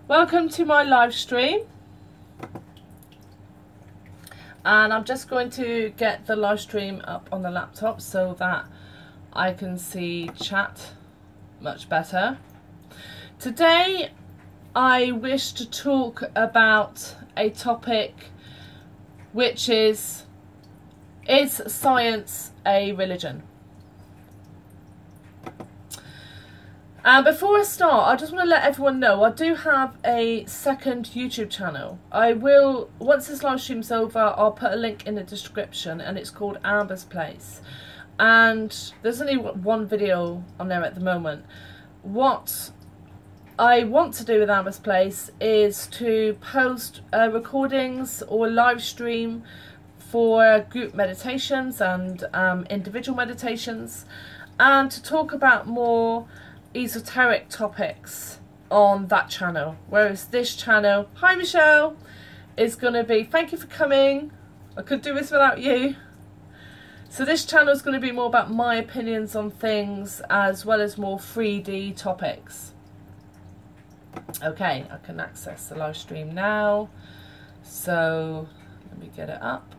Welcome to my live stream, and I'm just going to get the live stream up on the laptop so that I can see chat much better. Today I wish to talk about a topic which is science a religion? And before I start, I just want to let everyone know I do have a second YouTube channel. I will, once this live stream's over, I'll put a link in the description, and it's called Amber's Place. And there's only one video on there at the moment. What I want to do with Amber's Place is to post recordings or live stream for group meditations and individual meditations, and to talk about more esoteric topics on that channel, whereas this channel, hi Michelle, is going to be, thank you for coming, I could do this without you. So this channel is going to be more about my opinions on things as well as more 3D topics. Okay, I can access the live stream now, so let me get it up.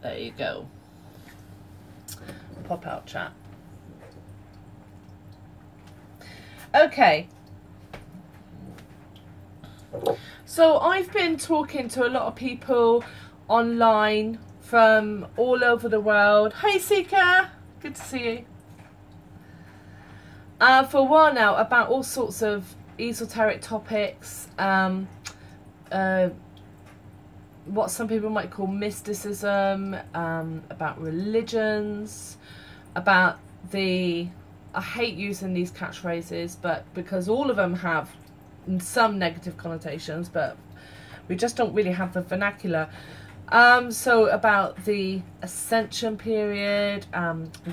There you go. Pop out chat. Okay. So I've been talking to a lot of people online from all over the world. Hey Sika, good to see you. For a while now about all sorts of esoteric topics. What some people might call mysticism, about religions, about I hate using these catchphrases, but because all of them have some negative connotations, but we just don't really have the vernacular. So about the ascension period,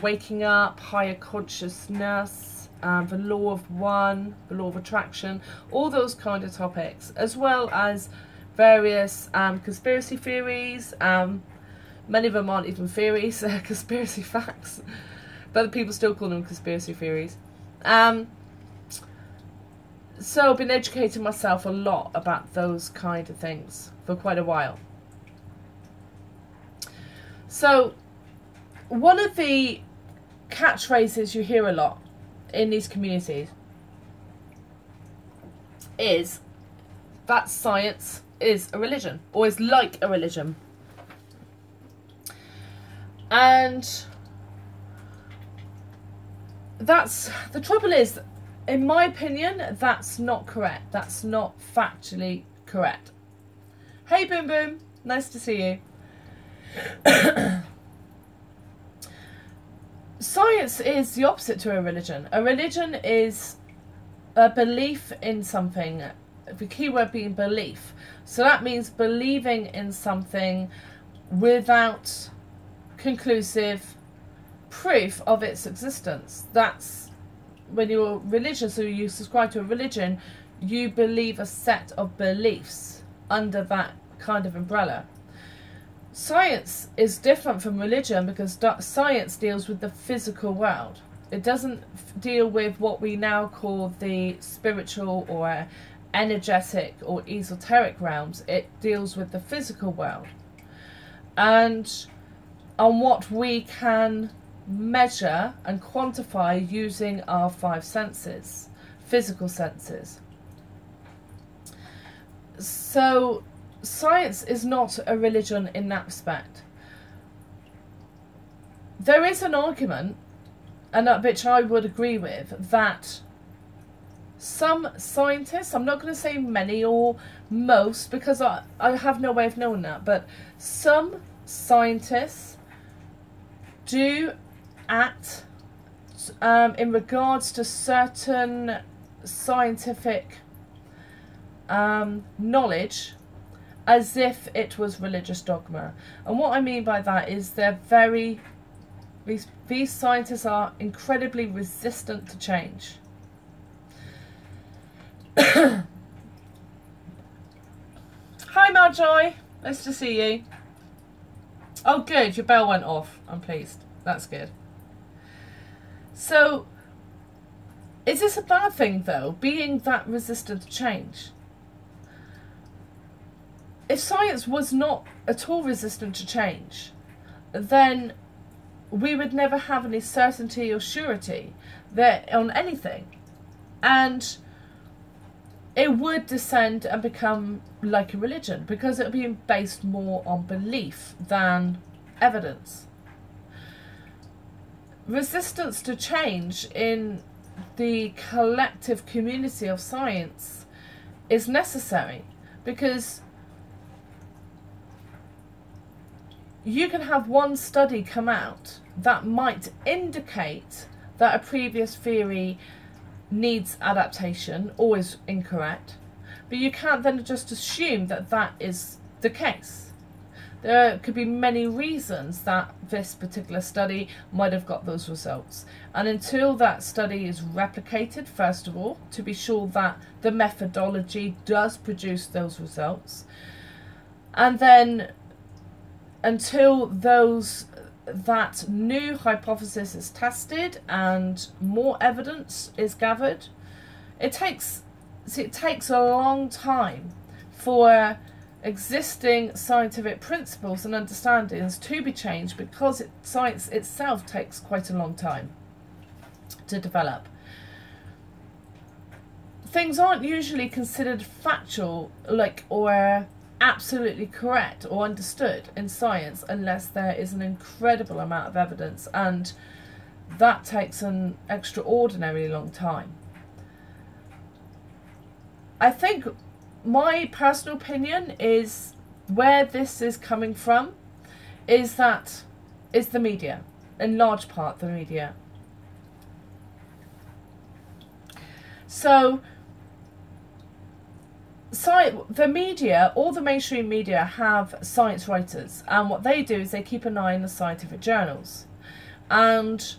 waking up, higher consciousness, the law of one, the law of attraction, all those kind of topics, as well as various conspiracy theories. Many of them aren't even theories, they're conspiracy facts, but people still call them conspiracy theories. So I've been educating myself a lot about those kind of things for quite a while. So one of the catchphrases you hear a lot in these communities is that science is a religion, or is like a religion. And that's the trouble is, in my opinion, that's not correct. That's not factually correct. Hey Boom Boom, nice to see you. Science is the opposite to a religion. A religion is a belief in something, the key word being belief. So that means believing in something without conclusive proof of its existence. That's when you're religious, so you subscribe to a religion, you believe a set of beliefs under that kind of umbrella. Science is different from religion because science deals with the physical world. It doesn't deal with what we now call the spiritual or energetic or esoteric realms. It deals with the physical world and on what we can measure and quantify using our 5 senses, physical senses. So science is not a religion in that respect. There is an argument, and that which I would agree with, that some scientists, I'm not going to say many or most because I have no way of knowing that, but some scientists do act in regards to certain scientific knowledge as if it was religious dogma. And what I mean by that is these scientists are incredibly resistant to change. Hi Marjoy, nice to see you. Oh, good. Your bell went off. I'm pleased. That's good. So, is this a bad thing, though, being that resistant to change? If science was not at all resistant to change, then we would never have any certainty or surety that on anything. And it would descend and become like a religion, because it would be based more on belief than evidence. Resistance to change in the collective community of science is necessary, because you can have one study come out that might indicate that a previous theory needs adaptation or is incorrect, but you can't then just assume that that is the case. There could be many reasons that this particular study might have got those results, and until that study is replicated, first of all, to be sure that the methodology does produce those results, and then until that new hypothesis is tested and more evidence is gathered, it takes a long time for existing scientific principles and understandings to be changed, because science itself takes quite a long time to develop. Things aren't usually considered factual, or absolutely correct or understood in science unless there is an incredible amount of evidence, and that takes an extraordinarily long time. I think my personal opinion is where this is coming from is the media, in large part the media. So the media, all the mainstream media, have science writers, and what they do is they keep an eye on the scientific journals, and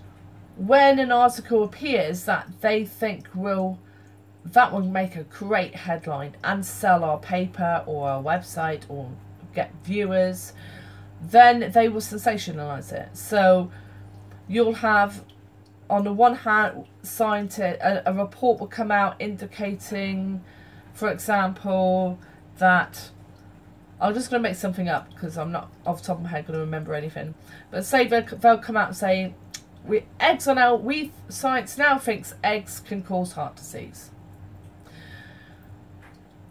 when an article appears that they think that will make a great headline and sell our paper or our website or get viewers, then they will sensationalize it. So you'll have, on the one hand, a report will come out indicating, for example, that, I'm just going to make something up because I'm not off the top of my head going to remember anything, but say they'll come out and say, science now thinks eggs can cause heart disease.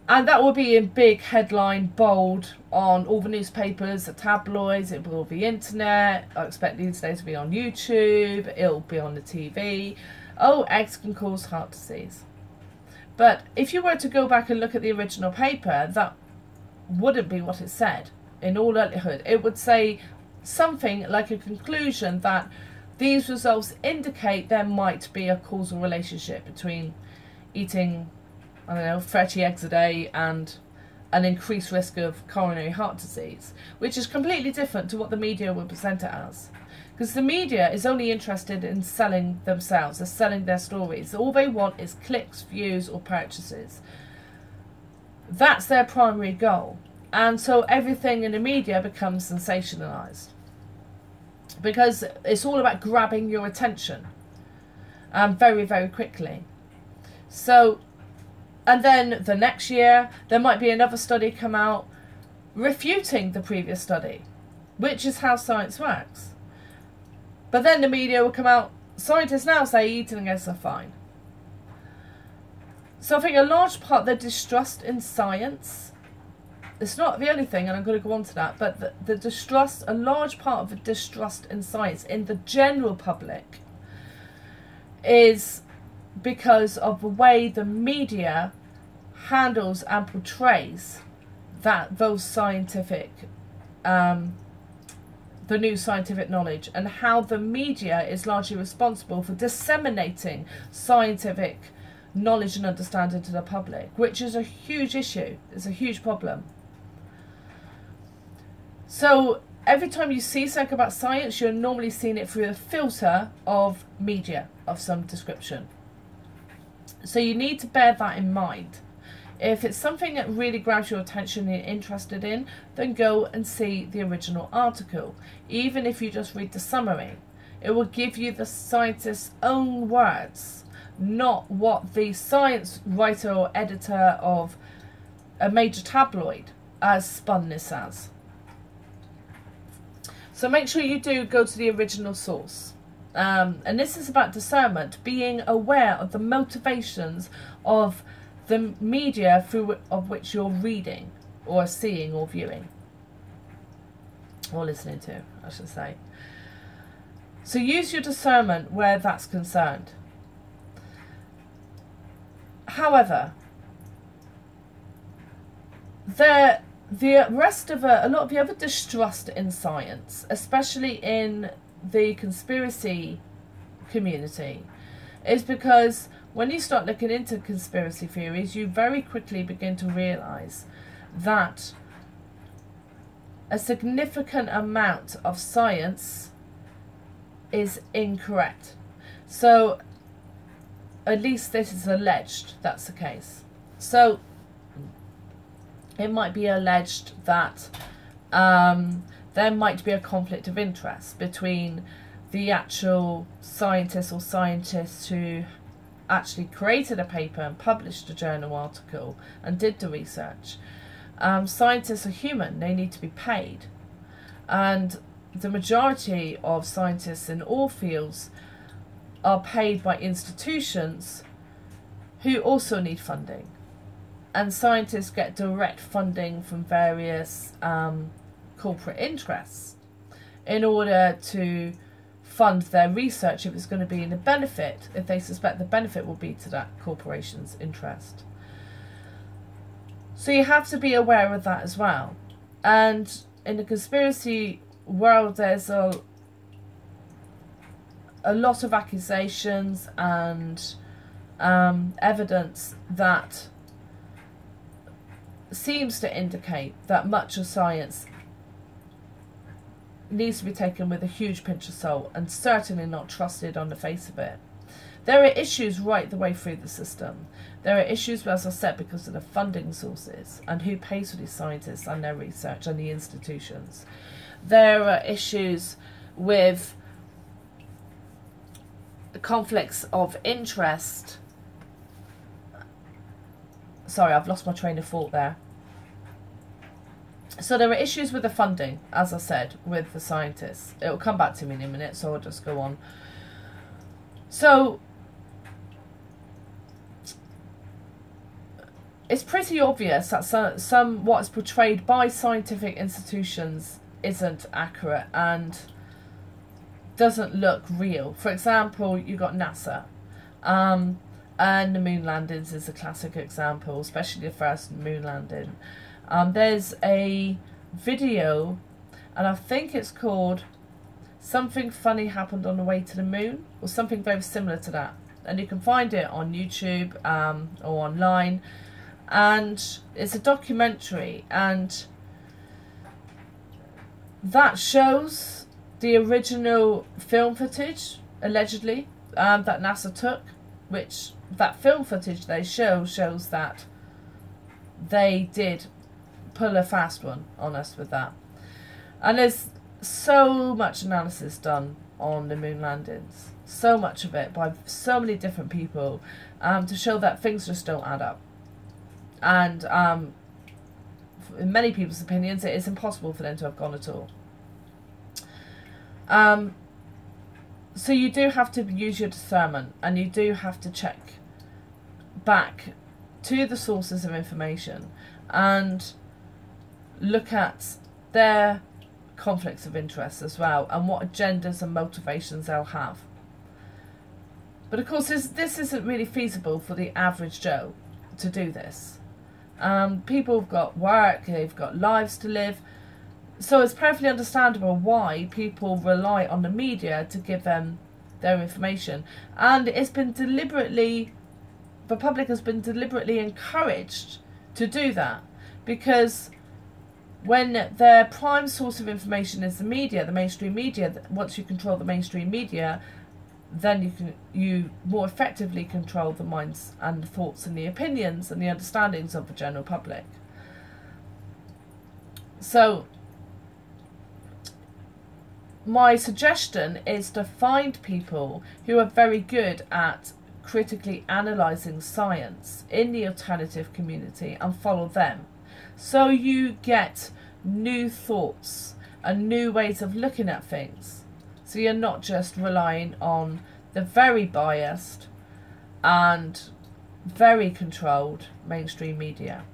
And that will be in big headline, bold, on all the newspapers, the tabloids, it will be internet. I expect these days to be on YouTube, it'll be on the TV. Oh, eggs can cause heart disease. But if you were to go back and look at the original paper, that wouldn't be what it said. In all likelihood, it would say something like a conclusion that these results indicate there might be a causal relationship between eating, 30 eggs a day and an increased risk of coronary heart disease, which is completely different to what the media will present it as. Because the media is only interested in selling themselves, they're selling their stories. All they want is clicks, views, or purchases. That's their primary goal. And so everything in the media becomes sensationalized, because it's all about grabbing your attention very, very quickly. So, and then the next year, there might be another study come out refuting the previous study, which is how science works. But then the media will come out, scientists now say eating eggs are fine. So I think a large part of the distrust in science, it's not the only thing, and I'm going to go on to that, but the distrust, a large part of the distrust in science in the general public is because of the way the media handles and portrays those scientific, the new scientific knowledge, and how the media is largely responsible for disseminating scientific knowledge and understanding to the public, which is a huge issue, it's a huge problem. So every time you see something about science, you're normally seeing it through the filter of media of some description. So you need to bear that in mind If it's something that really grabs your attention and you're interested in, then go and see the original article. Even if you just read the summary, it will give you the scientist's own words, not what the science writer or editor of a major tabloid has spun this as. So make sure you do go to the original source. And this is about discernment, being aware of the motivations of the media through of which you're reading or seeing or viewing. Or listening to, I should say. So use your discernment where that's concerned. However, the rest of a lot of the other distrust in science, especially in the conspiracy community, is because when you start looking into conspiracy theories, you very quickly begin to realise that a significant amount of science is incorrect. So, at least this is alleged that's the case. So, it might be alleged that there might be a conflict of interest between the actual scientists or scientists who actually created a paper and published a journal article and did the research. Scientists are human, they need to be paid. And the majority of scientists in all fields are paid by institutions who also need funding. And scientists get direct funding from various corporate interests in order to fund their research if it's going to be in a benefit, if they suspect the benefit will be to that corporation's interest. So you have to be aware of that as well. And in the conspiracy world, there's a lot of accusations and evidence that seems to indicate that much of science needs to be taken with a huge pinch of salt and certainly not trusted on the face of it. There are issues right the way through the system. There are issues, as I said, because of the funding sources and who pays for these scientists and their research and the institutions. There are issues with conflicts of interest. Sorry, I've lost my train of thought there. So there are issues with the funding, as I said, with the scientists. It will come back to me in a minute, so I'll just go on. So it's pretty obvious that some what's portrayed by scientific institutions isn't accurate and doesn't look real. For example, you've got NASA. And the moon landings is a classic example, especially the first moon landing. There's a video, and I think it's called Something Funny Happened on the Way to the Moon, or something very similar to that. And you can find it on YouTube or online. And it's a documentary, and that shows the original film footage, allegedly, that NASA took, which that film footage they shows that they did pull a fast one on us with that. And there's so much analysis done on the moon landings, so much of it by so many different people, to show that things just don't add up. And in many people's opinions, it is impossible for them to have gone at all. So you do have to use your discernment, and you do have to check back to the sources of information and look at their conflicts of interest as well, and what agendas and motivations they'll have. But of course, this isn't really feasible for the average Joe to do this. People have got work, they've got lives to live, so it's perfectly understandable why people rely on the media to give them their information. And it's been deliberately, the public has been deliberately encouraged to do that, because when their prime source of information is the media, the mainstream media, once you control the mainstream media, then you more effectively control the minds and the thoughts and the opinions and the understandings of the general public. So my suggestion is to find people who are very good at critically analysing science in the alternative community and follow them. So you get new thoughts and new ways of looking at things. So you're not just relying on the very biased and very controlled mainstream media.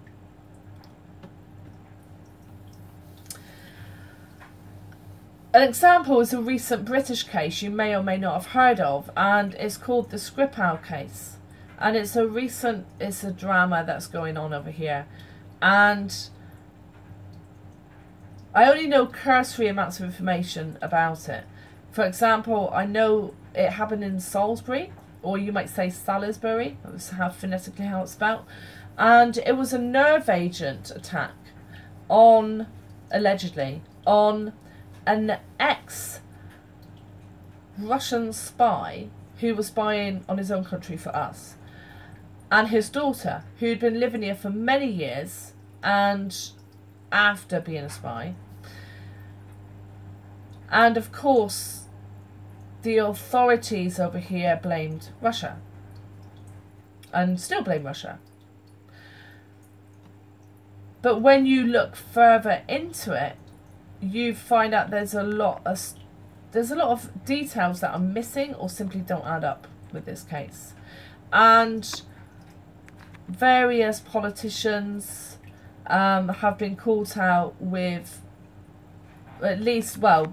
An example is a recent British case you may or may not have heard of, and it's called the Skripal case. And it's a drama that's going on over here. And I only know cursory amounts of information about it. For example, I know it happened in Salisbury, or you might say Salisbury, that's phonetically how it's spelled. And it was a nerve agent attack allegedly, on an ex-Russian spy who was spying on his own country for us, and his daughter, who'd been living here for many years and after being a spy. And of course, the authorities over here blamed Russia, and still blame Russia. But when you look further into it, you find out there's a lot of details that are missing or simply don't add up with this case. And various politicians have been caught out with, at least, well,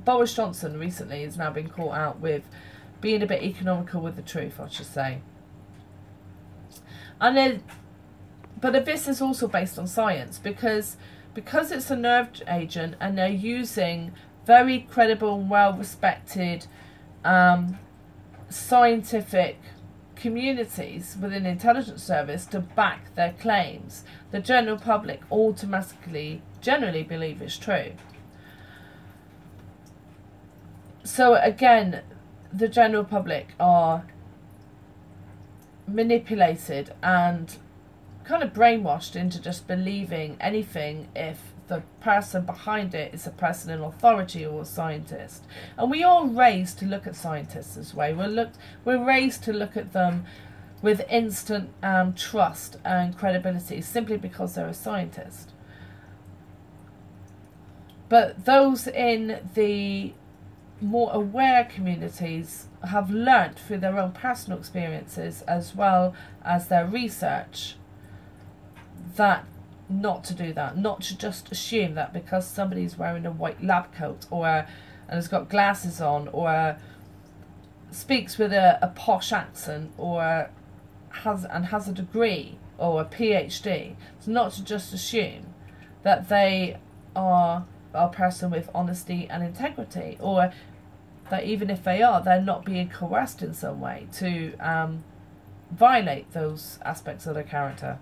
Boris Johnson recently has now been caught out with being a bit economical with the truth, I should say. But this is also based on science, because it's a nerve agent and they're using very credible and well-respected scientific communities within the intelligence service to back their claims, the general public automatically generally believe it's true. So again, the general public are manipulated and kind of brainwashed into just believing anything if the person behind it is a person in authority or a scientist. And we are raised to look at scientists this way. We're raised to look at them with instant trust and credibility simply because they're a scientist. But those in the more aware communities have learnt through their own personal experiences as well as their research that not to do that, not to just assume that because somebody's wearing a white lab coat and has got glasses on or speaks with a posh accent or has a degree or a PhD, it's not to just assume that they are a person with honesty and integrity, or that even if they are, they're not being coerced in some way to violate those aspects of their character.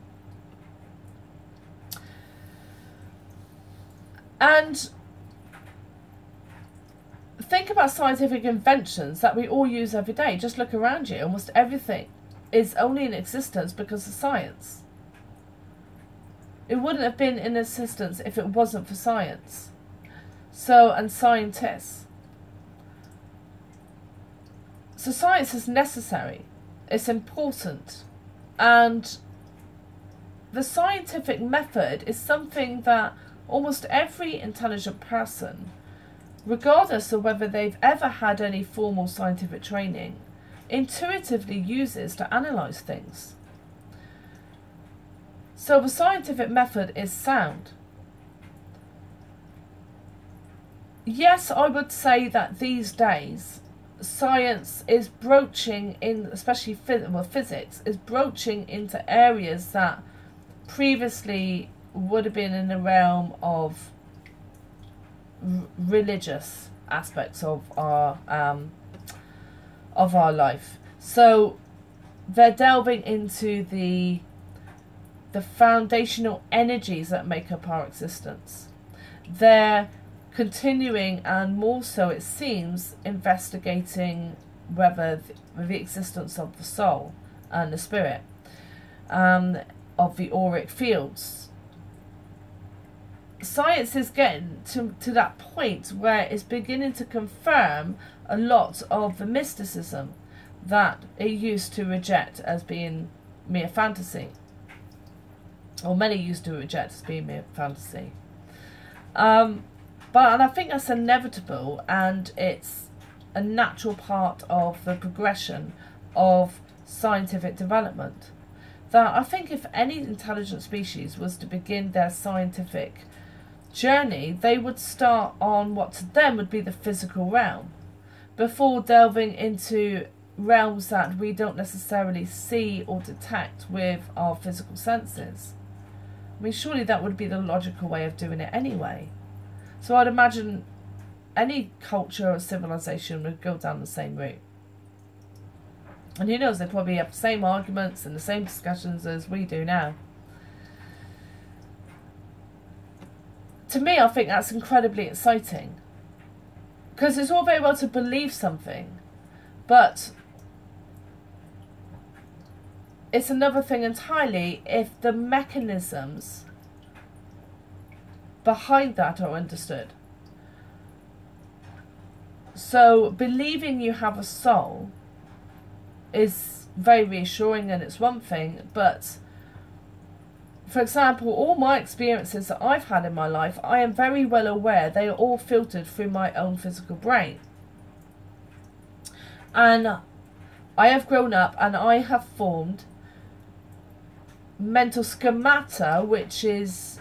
And think about scientific inventions that we all use every day. Just look around you. Almost everything is only in existence because of science. It wouldn't have been in existence if it wasn't for science. And scientists. So science is necessary. It's important. And the scientific method is something that almost every intelligent person, regardless of whether they've ever had any formal scientific training, intuitively uses to analyse things. So the scientific method is sound. Yes, I would say that these days science is broaching in, especially physics, is broaching into areas that previously would have been in the realm of religious aspects of our life. So they're delving into the foundational energies that make up our existence. They're continuing, and more so it seems, investigating whether the existence of the soul and the spirit, of the auric fields. Science is getting to that point where it's beginning to confirm a lot of the mysticism that it used to reject as being mere fantasy, or many used to reject as being mere fantasy. And I think that's inevitable, and it's a natural part of the progression of scientific development. That I think if any intelligent species was to begin their scientific journey, they would start on what to them would be the physical realm, before delving into realms that we don't necessarily see or detect with our physical senses. I mean, surely that would be the logical way of doing it anyway. So I'd imagine any culture or civilization would go down the same route. And who knows, they probably have the same arguments and the same discussions as we do now. To me, I think that's incredibly exciting. Because it's all very well to believe something, but it's another thing entirely if the mechanisms behind that are understood. So believing you have a soul is very reassuring, and it's one thing, but for example, all my experiences that I've had in my life, I am very well aware they are all filtered through my own physical brain. And I have grown up and I have formed mental schemata, which is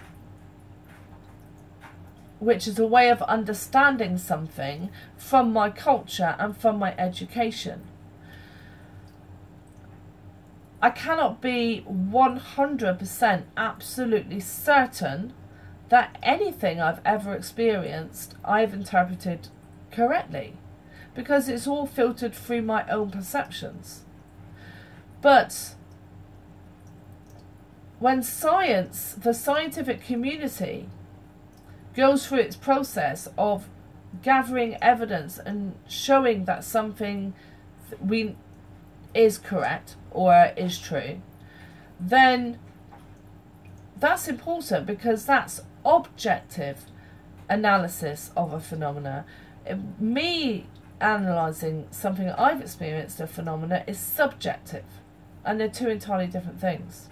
a way of understanding something from my culture and from my education. I cannot be 100% absolutely certain that anything I've ever experienced I've interpreted correctly, because it's all filtered through my own perceptions. But when science, the scientific community, goes through its process of gathering evidence and showing that something is correct or is true, then that's important, because that's objective analysis of a phenomena. Me analysing something I've experienced, a phenomena, is subjective, and they're two entirely different things.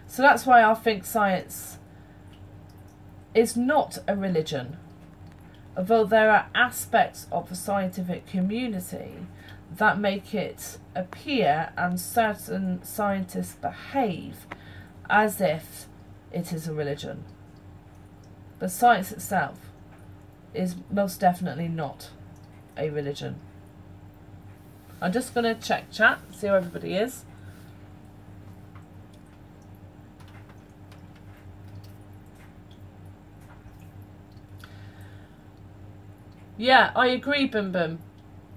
So that's why I think science is not a religion, although there are aspects of the scientific community that make it appear, and certain scientists behave as if it is a religion. But science itself is most definitely not a religion. I'm just going to check chat, see how everybody is. Yeah, I agree, Boom Boom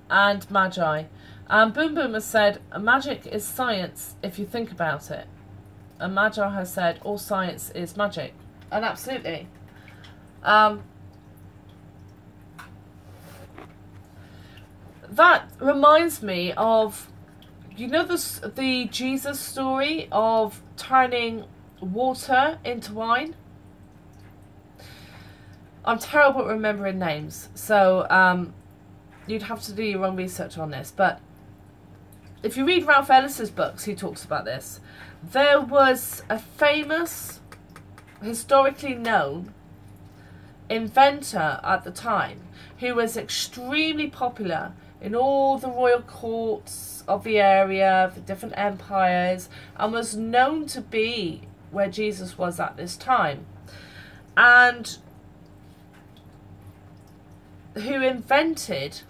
and Magi. Boom Boom has said, magic is science if you think about it. And Magi has said, all science is magic. And absolutely. That reminds me of, you know, the Jesus story of turning water into wine? I'm terrible at remembering names, so you'd have to do your own research on this. But if you read Ralph Ellis's books, he talks about this. There was a famous, historically known inventor at the time who was extremely popular in all the royal courts of the area, the different empires, and was known to be where Jesus was at this time. And who invented,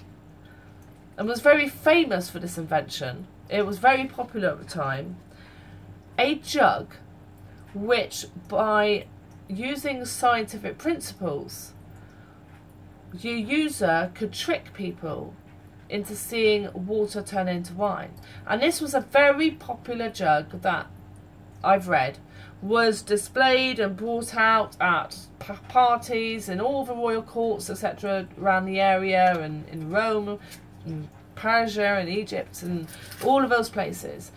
and was very famous for this invention, it was very popular at the time, a jug which, by using scientific principles, your user could trick people into seeing water turn into wine. And this was a very popular jug that I've read, was displayed and brought out at parties in all the royal courts, etc., around the area, and in Rome, and Persia, and Egypt, and all of those places,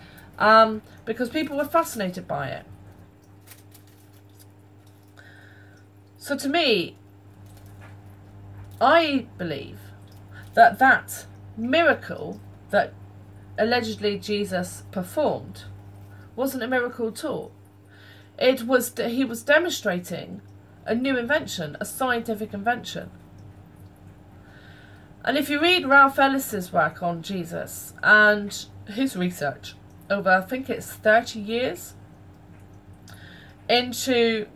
because people were fascinated by it. So to me, I believe that that miracle that allegedly Jesus performed wasn't a miracle at all. It was, he was demonstrating a new invention, a scientific invention. And if you read Ralph Ellis's work on Jesus and his research over, I think it's 30 years, into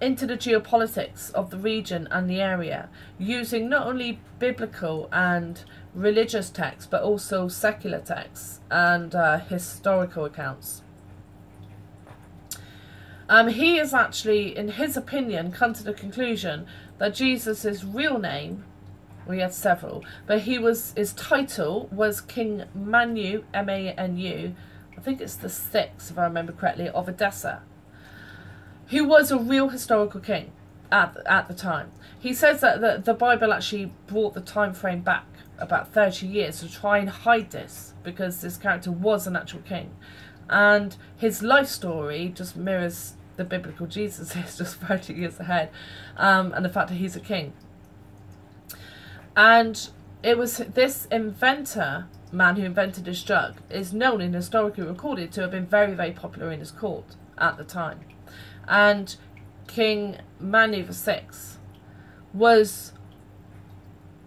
the geopolitics of the region and the area, using not only biblical and religious texts, but also secular texts and historical accounts. He has actually, in his opinion, come to the conclusion that Jesus' real name, well, he had several, but his title was King Manu, M-A-N-U, I think it's the 6th, if I remember correctly, of Edessa, who was a real historical king at the time. He says that the Bible actually brought the time frame back about 30 years to try and hide this, because this character was an actual king. And his life story just mirrors the biblical Jesus is just 30 years ahead, and the fact that he's a king. And it was this inventor, man who invented this drug, is known and historically recorded to have been very, very popular in his court at the time. And King Manu VI was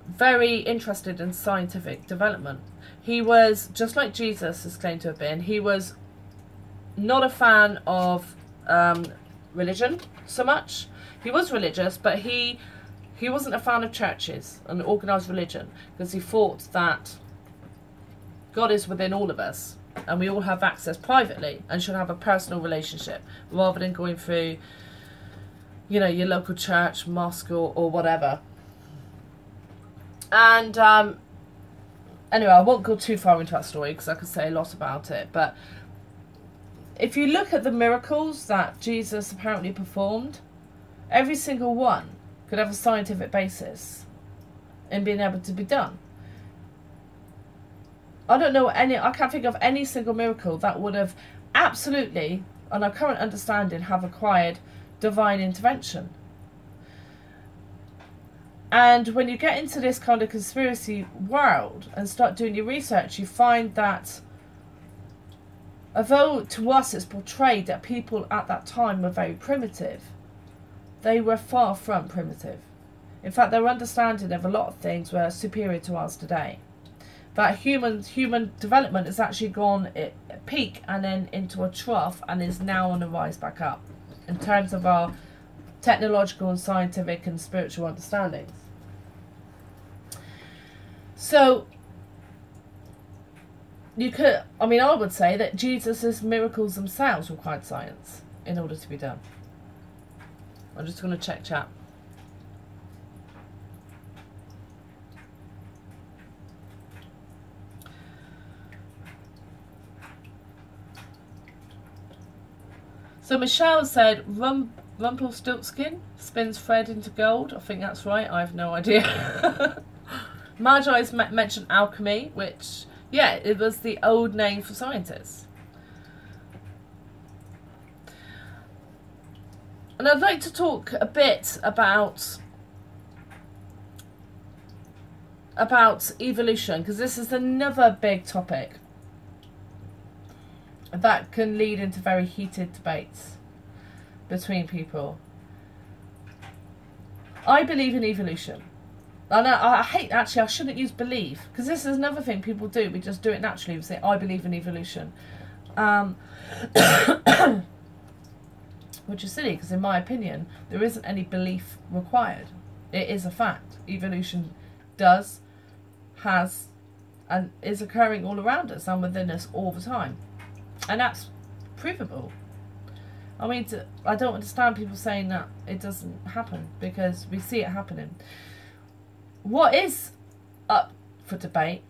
very interested in scientific development. He was, just like Jesus is claimed to have been, he was not a fan of religion so much. He was religious, but he wasn't a fan of churches and organised religion, because he thought that God is within all of us, and we all have access privately and should have a personal relationship rather than going through, you know, your local church, mosque, or whatever. And anyway, I won't go too far into that story because I could say a lot about it. But if you look at the miracles that Jesus apparently performed, every single one could have a scientific basis in being able to be done. I can't think of any single miracle that would have absolutely, on our current understanding, have required divine intervention. And when you get into this kind of conspiracy world and start doing your research, you find that although to us it's portrayed that people at that time were very primitive, they were far from primitive. In fact, their understanding of a lot of things were superior to ours today. That human development has actually gone at a peak and then into a trough and is now on the rise back up in terms of our technological and scientific and spiritual understandings. So I would say that Jesus' miracles themselves required science in order to be done. I'm just going to check chat. So Michelle said, Rumpelstiltskin spins thread into gold. I think that's right. I have no idea. Marjorie's mentioned alchemy, which, yeah, it was the old name for scientists. And I'd like to talk a bit about evolution, because this is another big topic that can lead into very heated debates between people. I believe in evolution. And I hate, actually, I shouldn't use believe, because this is another thing people do. We just do it naturally. We say, I believe in evolution. Which is silly, because in my opinion, there isn't any belief required. It is a fact. Evolution has, and is occurring all around us and within us all the time. And that's provable. I mean, I don't understand people saying that it doesn't happen, because we see it happening. What is up for debate,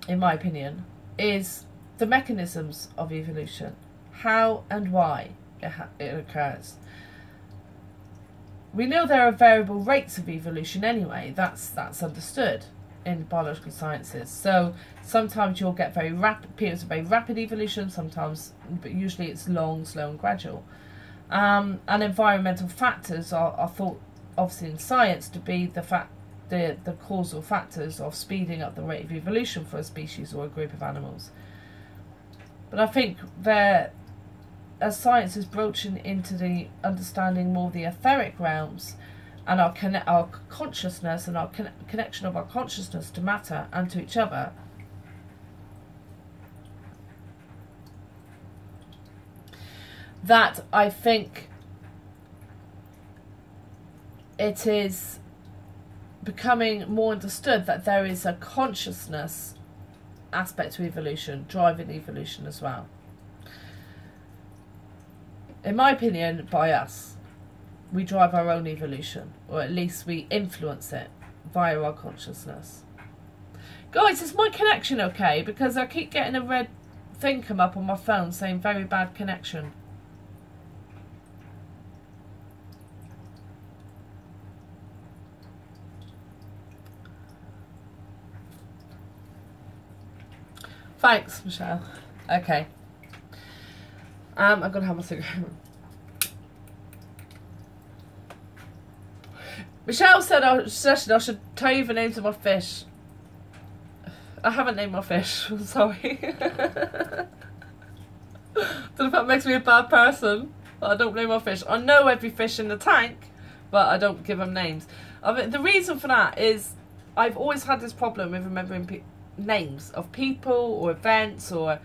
in my opinion, is the mechanisms of evolution, how and why it occurs. We know there are variable rates of evolution anyway. That's understood in biological sciences. So sometimes you'll get very rapid periods of very rapid evolution, sometimes, but usually it's long, slow and gradual. And environmental factors are thought, obviously in science, to be the causal factors of speeding up the rate of evolution for a species or a group of animals. But I think as science is broaching into the understanding more the etheric realms and our consciousness and our connection of our consciousness to matter and to each other, that I think it is becoming more understood that there is a consciousness aspect to evolution, driving evolution as well. In my opinion, by us, we drive our own evolution, or at least we influence it via our consciousness. Guys, is my connection okay? Because I keep getting a red thing come up on my phone saying very bad connection. Thanks, Michelle. Okay. I'm going to have my cigarette. Michelle said I should tell you the names of my fish. I haven't named my fish. I'm sorry. Don't know if that makes me a bad person, but I don't name my fish. I know every fish in the tank, but I don't give them names. The reason for that is I've always had this problem with remembering names of people or events, or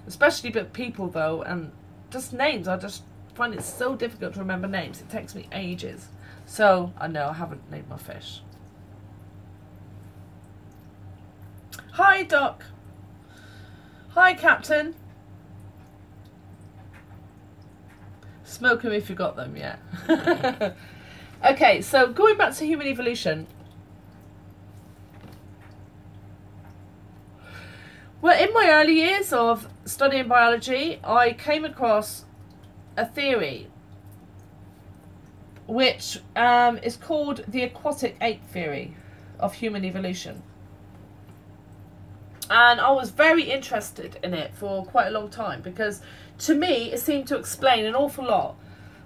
especially people though, and just names. I just find it so difficult to remember names. It takes me ages. So I know I haven't named my fish. Hi Doc. Hi Captain. Smoke 'em if you got them, yeah. Okay, so going back to human evolution. Well, in my early years of studying biology, I came across a theory which is called the aquatic ape theory of human evolution. And I was very interested in it for quite a long time because to me it seemed to explain an awful lot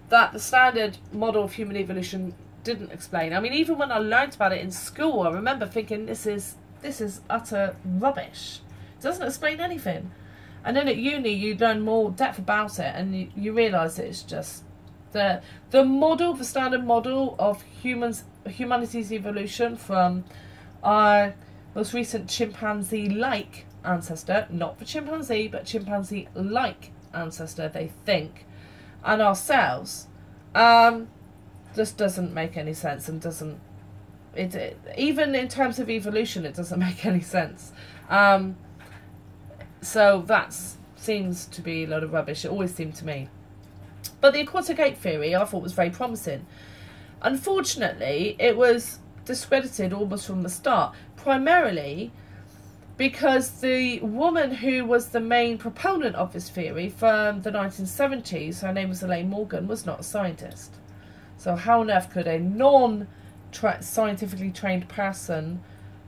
that the standard model of human evolution didn't explain. I mean, even when I learnt about it in school, I remember thinking this is utter rubbish. It doesn't explain anything. And then at uni you learn more depth about it and you realise that it's just the model, the standard model of humanity's evolution from our most recent chimpanzee-like ancestor, not the chimpanzee, but chimpanzee-like ancestor, they think, and ourselves, just doesn't make any sense and doesn't, even in terms of evolution, it doesn't make any sense. So that seems to be a load of rubbish. It always seemed to me. But the aquatic ape theory I thought was very promising. Unfortunately, it was discredited almost from the start, primarily because the woman who was the main proponent of this theory from the 1970s, her name was Elaine Morgan, was not a scientist. So how on earth could a non-scientifically trained person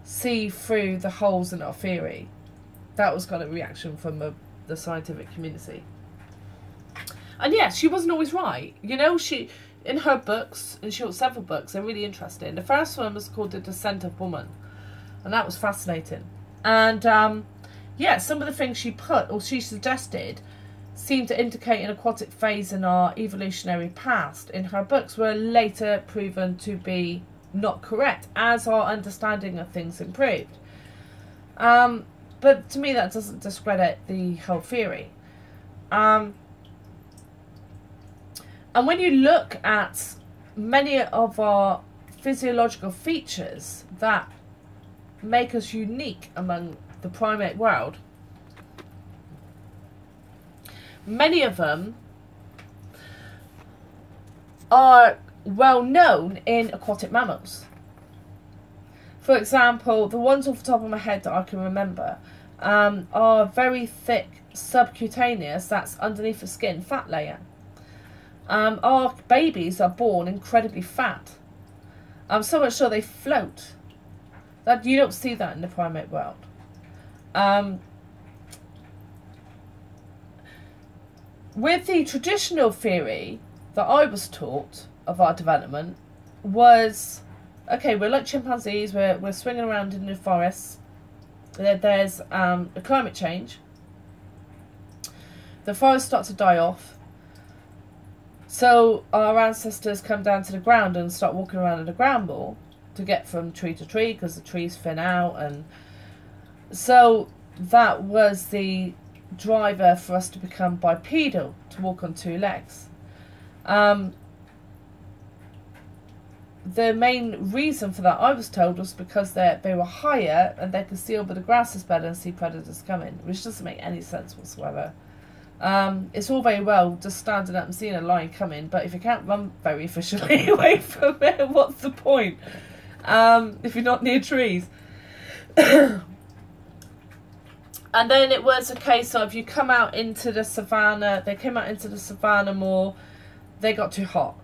see through the holes in our theory? That was kind of a reaction from the scientific community. And yes, she wasn't always right. You know, she, in her books, and she wrote several books, they're really interesting. The first one was called The Descent of Woman, and that was fascinating. And yeah, some of the things she suggested seemed to indicate an aquatic phase in our evolutionary past in her books were later proven to be not correct as our understanding of things improved. But to me that doesn't discredit the whole theory. And when you look at many of our physiological features that make us unique among the primate world, many of them are well known in aquatic mammals. For example, the ones off the top of my head that I can remember are very thick subcutaneous, that's underneath the skin, fat layer. Our babies are born incredibly fat. So much so they float. That you don't see that in the primate world. With the traditional theory that I was taught of our development was, okay, we're like chimpanzees, we're swinging around in the forests. There's a climate change. The forests start to die off. So our ancestors come down to the ground and start walking around in the ground ball to get from tree to tree because the trees thin out. And so that was the driver for us to become bipedal, to walk on two legs. The main reason for that, I was told, was because they were higher and they could see over the grasses better and see predators coming, which doesn't make any sense whatsoever. It's all very well just standing up and seeing a lion coming, but if you can't run very efficiently away from it, what's the point? If you're not near trees. And then it was a case of you come out into the savannah, they came out into the savannah more, they got too hot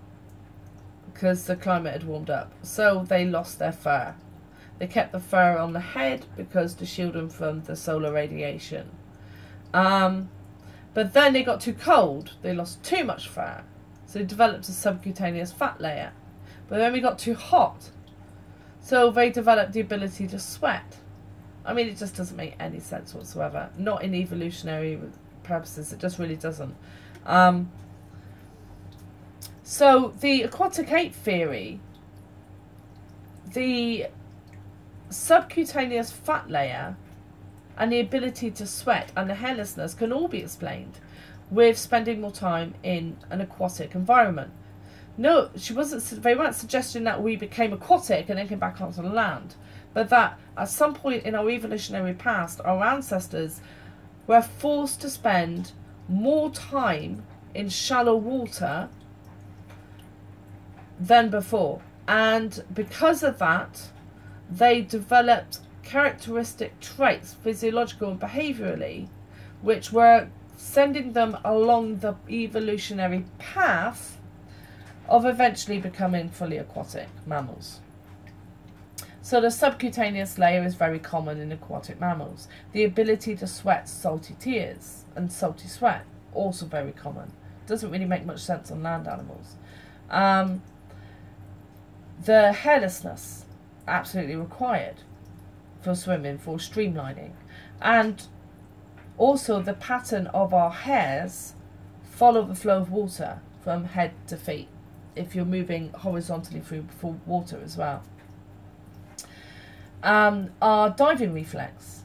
because the climate had warmed up, so they lost their fur. They kept the fur on the head because to shield them from the solar radiation. But then they got too cold, they lost too much fur, so they developed a subcutaneous fat layer. But then we got too hot, so they developed the ability to sweat. I mean, it just doesn't make any sense whatsoever. Not in evolutionary purposes, it just really doesn't. So the aquatic ape theory, the subcutaneous fat layer and the ability to sweat and the hairlessness can all be explained with spending more time in an aquatic environment. No, they weren't suggesting that we became aquatic and then came back onto the land, but that at some point in our evolutionary past, our ancestors were forced to spend more time in shallow water than before. And because of that, they developed characteristic traits, physiological and behaviourally, which were sending them along the evolutionary path of eventually becoming fully aquatic mammals. So the subcutaneous layer is very common in aquatic mammals. The ability to sweat salty tears and salty sweat, also very common. Doesn't really make much sense on land animals. The hairlessness, absolutely required for swimming, for streamlining. And also the pattern of our hairs follow the flow of water from head to feet, if you're moving horizontally through water as well. Our diving reflex,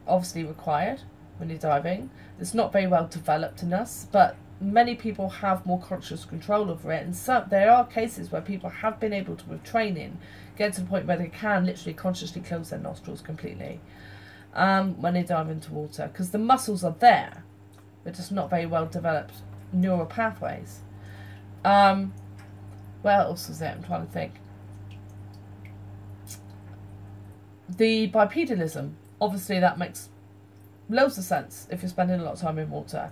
obviously required when you're diving. It's not very well developed in us, but many people have more conscious control over it, and there are cases where people have been able to, with training, get to the point where they can literally consciously close their nostrils completely when they dive into water, because the muscles are there, they're just not very well developed neural pathways. Where else was it? I'm trying to think. The bipedalism, obviously that makes loads of sense if you're spending a lot of time in water.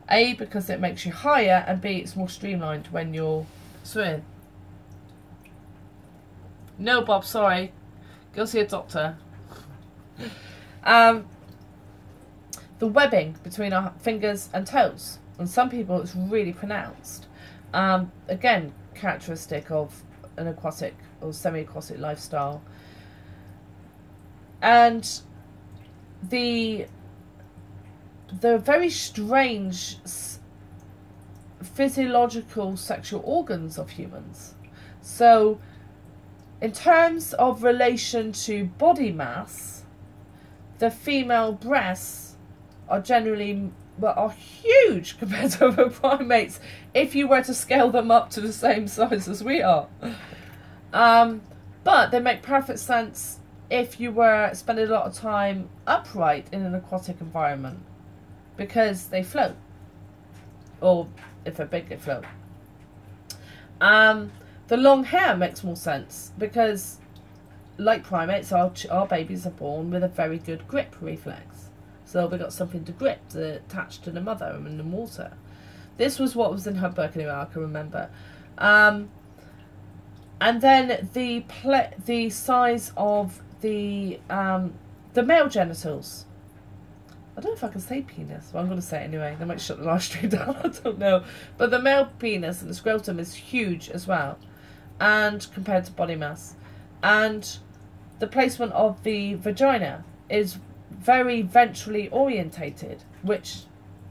A, because it makes you higher, and B, it's more streamlined when you're swimming. No, Bob, sorry. Go see a doctor. The webbing between our fingers and toes. And some people it's really pronounced. Again, characteristic of an aquatic or semi-aquatic lifestyle. And the very strange physiological sexual organs of humans. So in terms of relation to body mass, the female breasts are generally are huge compared to other primates if you were to scale them up to the same size as we are. But they make perfect sense if you were spending a lot of time upright in an aquatic environment, because they float, or if they're big they float. The long hair makes more sense because like primates, our babies are born with a very good grip reflex. So we've got something to grip attached to the mother in the water. This was what was in her book anyway, I can remember. And then the size of the male genitals. I don't know if I can say penis, but I'm going to say it anyway. They might shut the live stream down, I don't know. But the male penis and the scrotum is huge as well, and compared to body mass. And the placement of the vagina is very ventrally orientated, which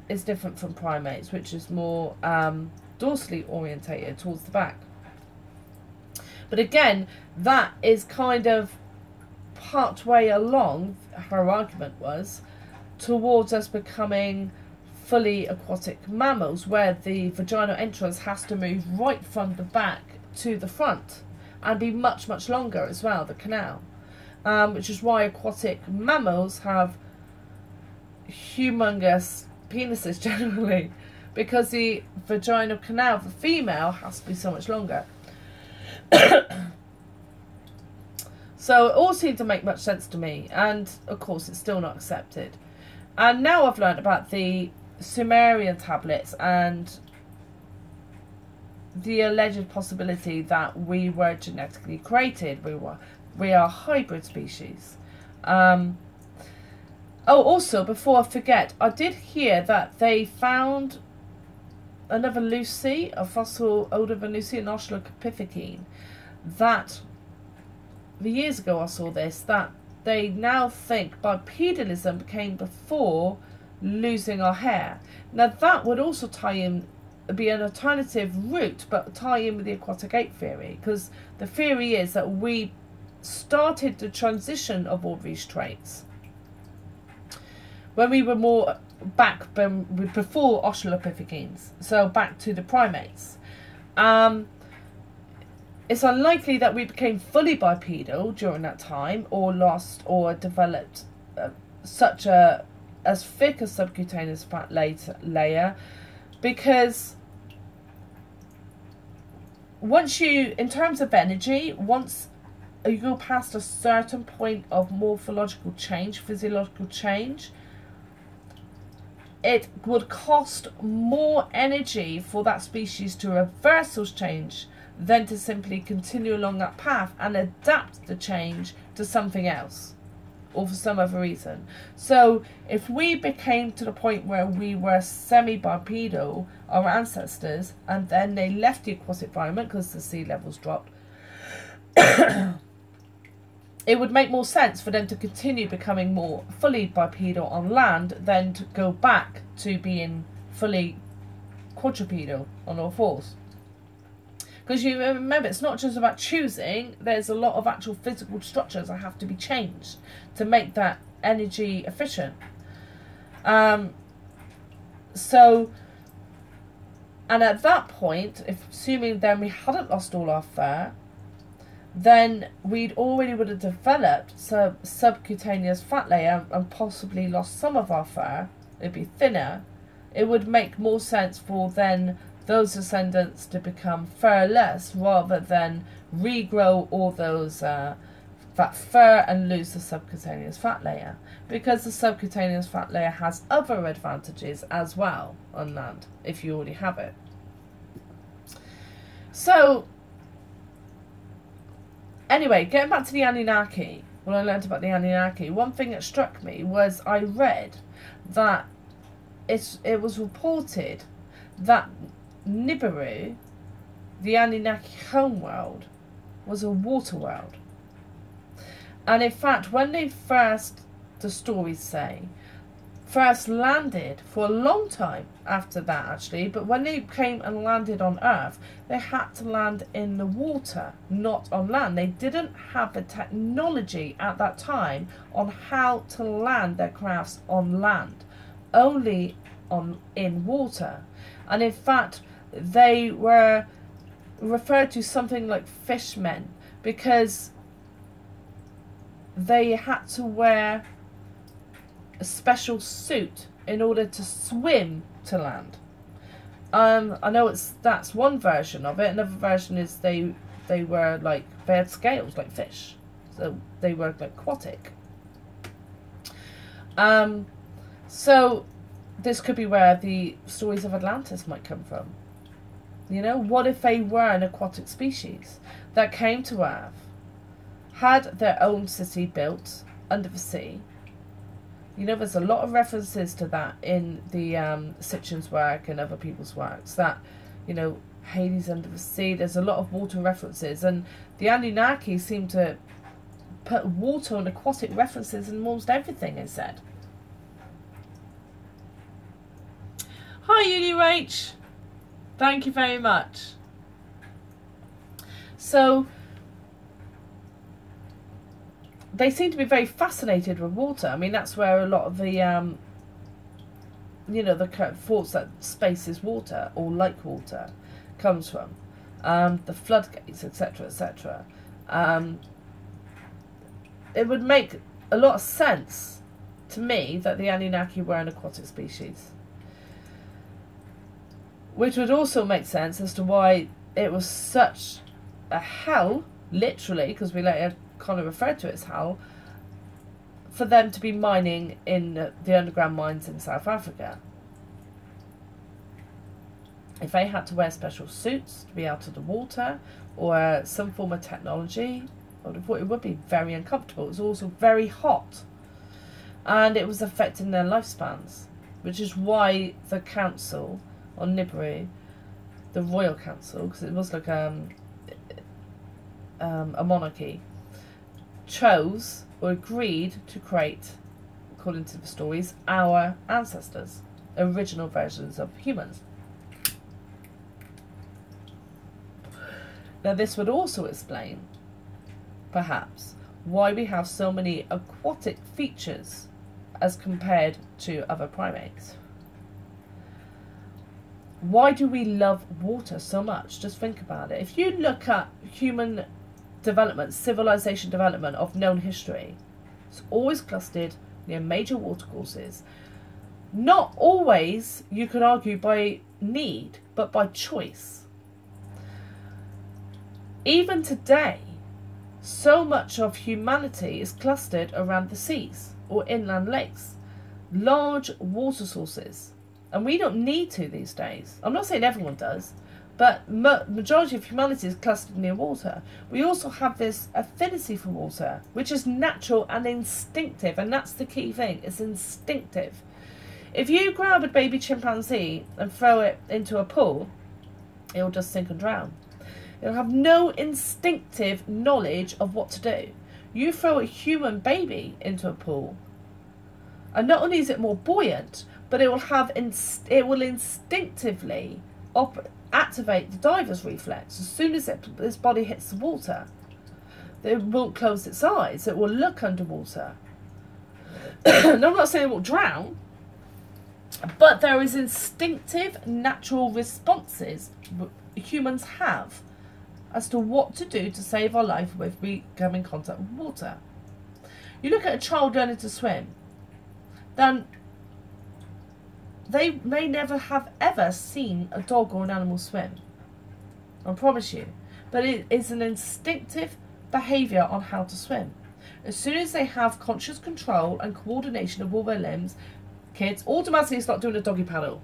is different from primates, which is more dorsally orientated towards the back. But again, that is kind of part way along, her argument was, towards us becoming fully aquatic mammals, where the vaginal entrance has to move right from the back to the front and be much, much longer as well, the canal. Which is why aquatic mammals have humongous penises generally, because the vaginal canal for female has to be so much longer. So it all seemed to make much sense to me, and of course it's still not accepted. And now I've learned about the Sumerian tablets and the alleged possibility that we were genetically created. We are a hybrid species. Also, before I forget, I did hear that they found another Lucy, a fossil older than Lucy, an Australopithecine, that years ago I saw this, that they now think bipedalism came before losing our hair. Now that would also tie in, be an alternative route, but tie in with the aquatic ape theory, because the theory is that we started the transition of all these traits when we were more back before Australopithecines, so back to the primates. It's unlikely that we became fully bipedal during that time, or lost or developed such as thick a subcutaneous fat layer, because once you, in terms of energy, once you go past a certain point of morphological change, physiological change, it would cost more energy for that species to reverse those change than to simply continue along that path and adapt the change to something else or for some other reason. So if we became to the point where we were semi-bipedal, our ancestors, and then they left the aquatic environment because the sea levels dropped, it would make more sense for them to continue becoming more fully bipedal on land than to go back to being fully quadrupedal on all fours. Because you remember, it's not just about choosing, there's a lot of actual physical structures that have to be changed to make that energy efficient. And at that point, if assuming then we hadn't lost all our fur, then would have developed subcutaneous fat layer and possibly lost some of our fur. It'd be thinner. It would make more sense for then those descendants to become furless rather than regrow all those that fur and lose the subcutaneous fat layer, because the subcutaneous fat layer has other advantages as well on land if you already have it. So anyway, getting back to the Anunnaki, when I learned about the Anunnaki, one thing that struck me was I read that it was reported that Nibiru, the Anunnaki homeworld, was a water world. And in fact, when they first, the stories say, first landed for a long time after that actually, but when they came and landed on Earth, they had to land in the water, not on land. They didn't have the technology at that time on how to land their crafts on land, only in water. And in fact, they were referred to something like fishmen because they had to wear a special suit in order to swim to land. I know that's one version of it. Another version is they were like, they had scales like fish. So they were aquatic. So this could be where the stories of Atlantis might come from. You know, what if they were an aquatic species that came to Earth, had their own city built under the sea? You know, there's a lot of references to that in the Sitchin's work and other people's works, that, you know, Hades under the sea, there's a lot of water references, and the Anunnaki seem to put water and aquatic references in almost everything, it said. Hi, Uni Rach. Thank you very much. So, they seem to be very fascinated with water. I mean, that's where a lot of the, you know, the thoughts that space is water, or like water, comes from. The floodgates, etc., etc. It would make a lot of sense to me that the Anunnaki were an aquatic species. Which would also make sense as to why it was such a hell, literally, because we later kind of referred to it as hell, for them to be mining in the underground mines in South Africa. If they had to wear special suits to be out of the water, or some form of technology, I would have thought it would be very uncomfortable. It was also very hot, and it was affecting their lifespans, which is why the council on Nibiru, the royal council, because it was like a monarchy, chose or agreed to create, according to the stories, our ancestors, original versions of humans. Now this would also explain, perhaps, why we have so many aquatic features as compared to other primates. Why do we love water so much? Just think about it. If you look at human development, civilization development of known history, it's always clustered near major watercourses. Not always, you could argue, by need, but by choice. Even today, so much of humanity is clustered around the seas or inland lakes, large water sources. And we don't need to these days. I'm not saying everyone does, but majority of humanity is clustered near water. We also have this affinity for water, which is natural and instinctive, and that's the key thing. It's instinctive. If you grab a baby chimpanzee and throw it into a pool, it will just sink and drown. It'll have no instinctive knowledge of what to do. You throw a human baby into a pool, and not only is it more buoyant, but it will have it will instinctively activate the diver's reflex as soon as its body hits the water. It won't close its eyes. It will look underwater. Now, I'm not saying it will drown, but there is instinctive, natural responses humans have as to what to do to save our life if we come in contact with water. You look at a child learning to swim, then they may never have ever seen a dog or an animal swim. I promise you. But it is an instinctive behaviour on how to swim. As soon as they have conscious control and coordination of all their limbs, kids automatically start doing a doggy paddle.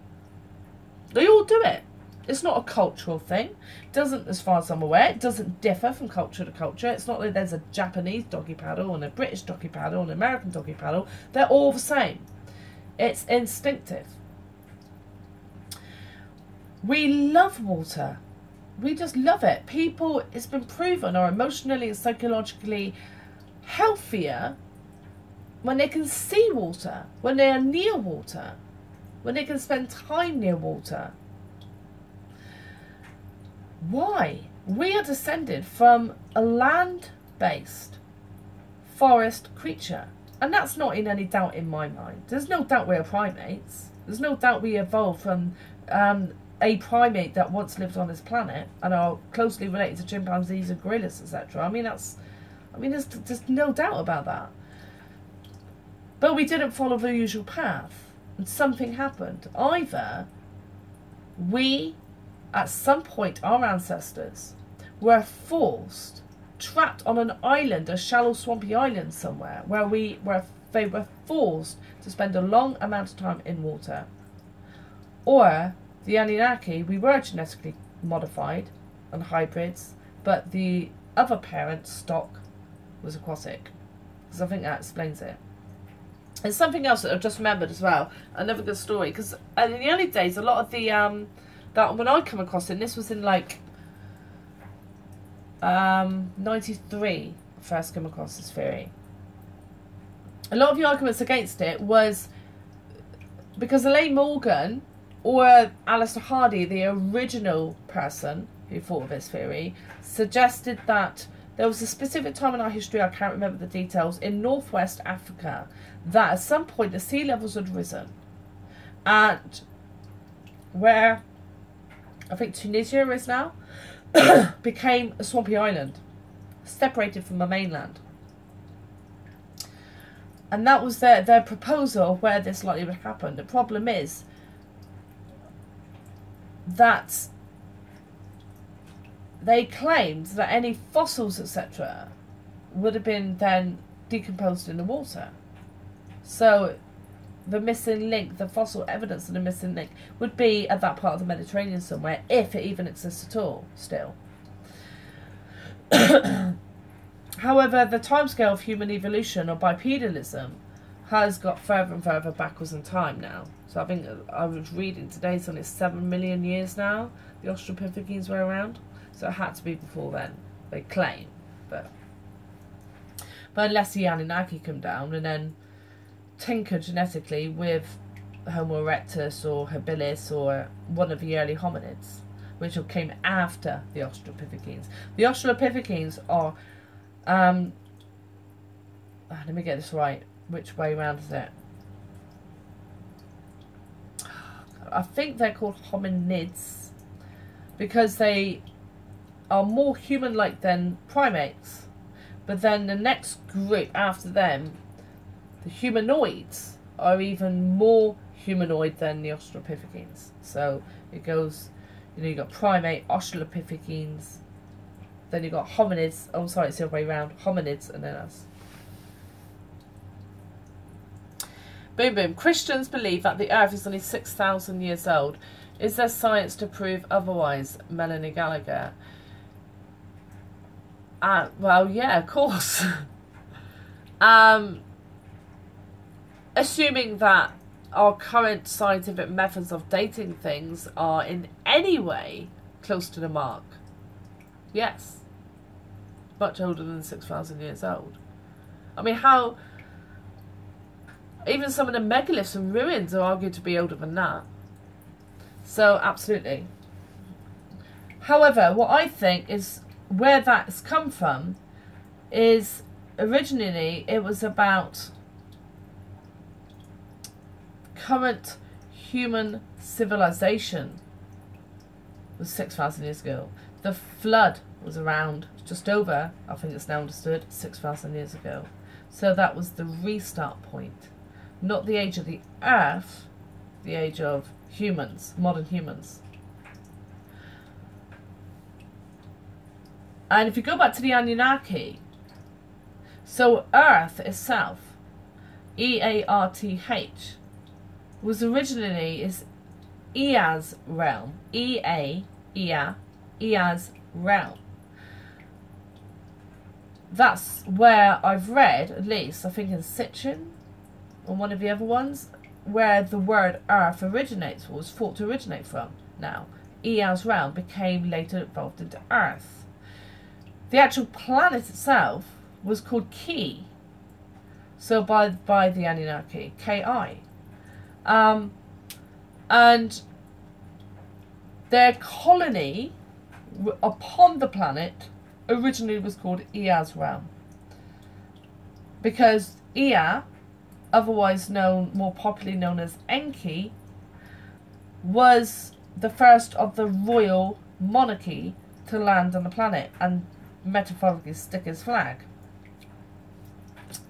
They all do it. It's not a cultural thing. It doesn't, as far as I'm aware, it doesn't differ from culture to culture. It's not like there's a Japanese doggy paddle and a British doggy paddle and an American doggy paddle. They're all the same. It's instinctive. We love water. We just love it. People, it's been proven, are emotionally and psychologically healthier when they can see water, when they are near water, when they can spend time near water. Why? We are descended from a land-based forest creature. And that's not in any doubt in my mind. There's no doubt we're primates. There's no doubt we evolved from a primate that once lived on this planet and are closely related to chimpanzees and gorillas, etc. I mean, there's just no doubt about that. But we didn't follow the usual path, and something happened. Either we, at some point, our ancestors, were forced trapped on an island, a shallow, swampy island somewhere, where they were forced to spend a long amount of time in water. Or the Anunnaki, we were genetically modified and hybrids, but the other parent stock was aquatic. Because I think that explains it. And something else that I've just remembered as well, another good story, because in the early days, a lot of the, that when I come across it, and this was in like 93, I first came across this theory. A lot of the arguments against it was because Elaine Morgan or Alistair Hardy, the original person who thought of this theory, suggested that there was a specific time in our history, I can't remember the details, in northwest Africa, that at some point the sea levels had risen. And where I think Tunisia is now, became a swampy island, separated from the mainland. And that was their proposal of where this likely would happen. The problem is that they claimed that any fossils, etc., would have been then decomposed in the water. So the missing link, the fossil evidence of the missing link, would be at that part of the Mediterranean somewhere, if it even exists at all, still. However, the timescale of human evolution, or bipedalism, has got further and further backwards in time now. So I think I was reading today, it's only 7 million years now the Australopithecines were around. So it had to be before then, they claim. But unless the Anunnaki come down and then tinker genetically with Homo erectus or habilis or one of the early hominids, which came after the Australopithecines. The Australopithecines are, let me get this right, which way around is it? I think they're called hominids because they are more human-like than primates. But then the next group after them, the humanoids, are even more humanoid than the Australopithecines. So it goes, you got primate, Australopithecines, then you got hominids, oh sorry, it's the other way around, hominids, and then us. Boom boom. Christians believe that the Earth is only 6,000 years old. Is there science to prove otherwise? Melanie Gallagher. Well, yeah, of course. Assuming that our current scientific methods of dating things are in any way close to the mark. Yes. Much older than 6,000 years old. I mean, how... Even some of the megaliths and ruins are argued to be older than that. So, absolutely. However, what I think is where that's come from is originally it was about current human civilization was 6,000 years ago. The flood was around just over, I think it's now understood, 6,000 years ago. So that was the restart point. Not the age of the Earth, the age of humans, modern humans. And if you go back to the Anunnaki, so Earth itself, Earth, was originally is Ea's realm. Ea's realm. That's where I've read, at least, I think in Sitchin, or one of the other ones, where the word Earth originates, was thought to originate from. Now, Ea's realm became later evolved into Earth. The actual planet itself was called Ki. So by the Anunnaki, Ki. And their colony upon the planet originally was called Ea's realm. Because Ea, otherwise known, more popularly known as Enki, was the first of the royal monarchy to land on the planet and metaphorically stick his flag.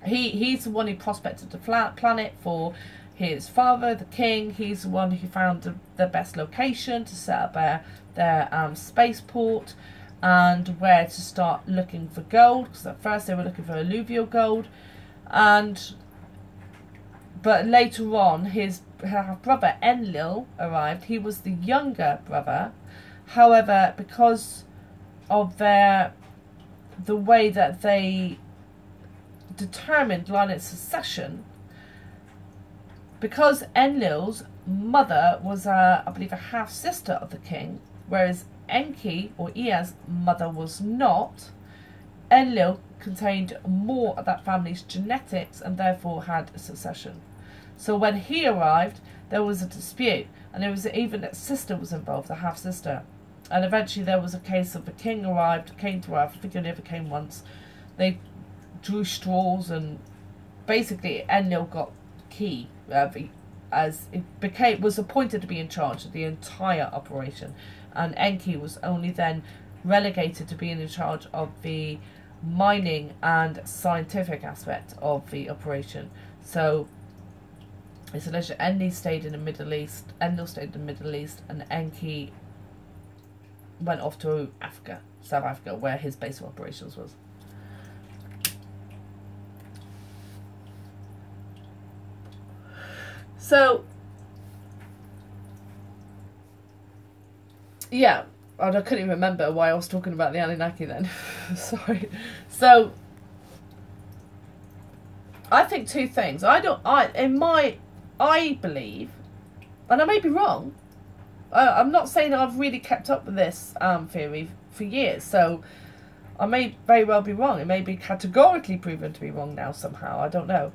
He's the one who prospected the planet for his father, the king. He's the one who found the best location to set up their spaceport. and where to start looking for gold, because at first they were looking for alluvial gold, but later on her brother Enlil arrived. He was the younger brother. However, because of the way that they determined line of succession, because Enlil's mother was I believe a half sister of the king, whereas Enki or Ea's mother was not, Enlil contained more of that family's genetics and therefore had a succession. So when he arrived, there was a dispute, and there was even a sister was involved, a half sister, and eventually there was a case of the king came to Earth. I think he only ever came once. They drew straws, and basically Enlil got key as it was appointed to be in charge of the entire operation, and Enki was only then relegated to being in charge of the mining and scientific aspect of the operation. So it's alleged Enlil stayed in the Middle East, and Enki went off to Africa, South Africa, where his base of operations was. So, yeah, I couldn't even remember why I was talking about the Anunnaki then. Sorry. So, I think two things. I believe, and I may be wrong, I'm not saying that I've really kept up with this theory for years, so I may very well be wrong. It may be categorically proven to be wrong now somehow. I don't know.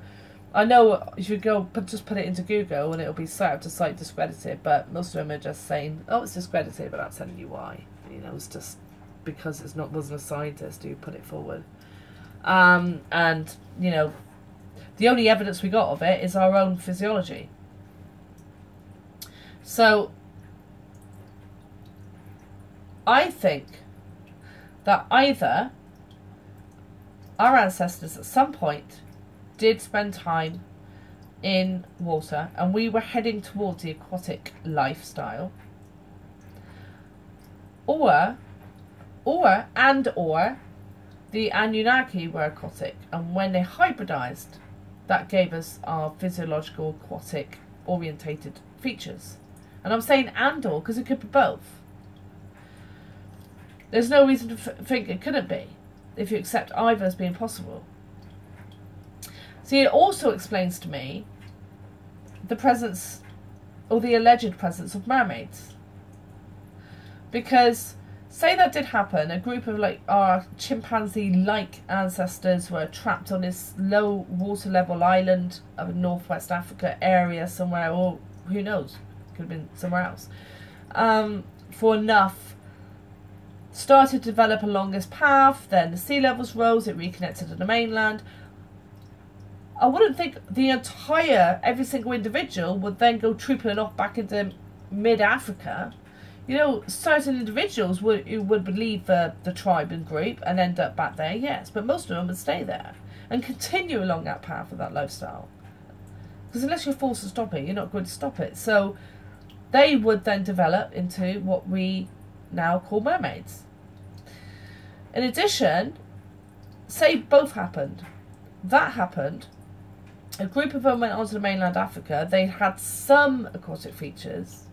I know you should just put it into Google and it'll be site after site discredited, but most of them are just saying, oh, it's discredited, but I'm telling you why. You know, it's just because wasn't a scientist who put it forward. And, you know, the only evidence we got of it is our own physiology. So, I think that either our ancestors at some point did spend time in water and we were heading towards the aquatic lifestyle, or the Anunnaki were aquatic, and when they hybridized, that gave us our physiological aquatic orientated features. And I'm saying and/or because it could be both. There's no reason to think it couldn't be if you accept either as being possible. See, it also explains to me the presence, or the alleged presence, of mermaids. Because, say that did happen, a group of our chimpanzee-like ancestors were trapped on this low water level island of a northwest Africa area somewhere, or who knows, could have been somewhere else, for enough, started to develop along this path, then the sea levels rose, it reconnected to the mainland. I wouldn't think every single individual would then go trooping off back into mid-Africa. You know, certain individuals would leave the tribe and group and end up back there, yes, but most of them would stay there and continue along that path of that lifestyle. Because unless you're forced to stop it, you're not going to stop it. So they would then develop into what we now call mermaids. In addition, say both happened. That happened. A group of them went onto the mainland Africa. They had some aquatic features,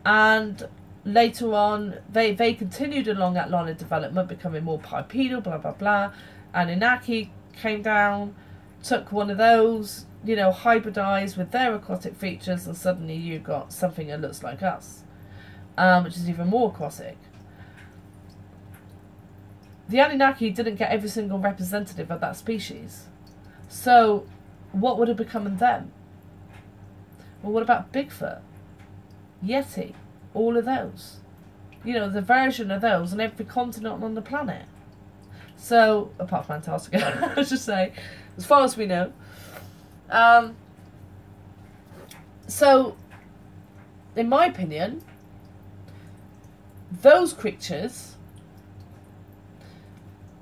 and later on they continued along that line of development, becoming more bipedal, blah blah blah. Anunnaki came down, took one of those, you know, hybridized with their aquatic features, and suddenly you got something that looks like us, which is even more aquatic. The Anunnaki didn't get every single representative of that species. So, what would have become of them? Well, what about Bigfoot? Yeti? All of those? You know, the version of those on every continent on the planet. So, apart from Antarctica, I should say, as far as we know. So, in my opinion, those creatures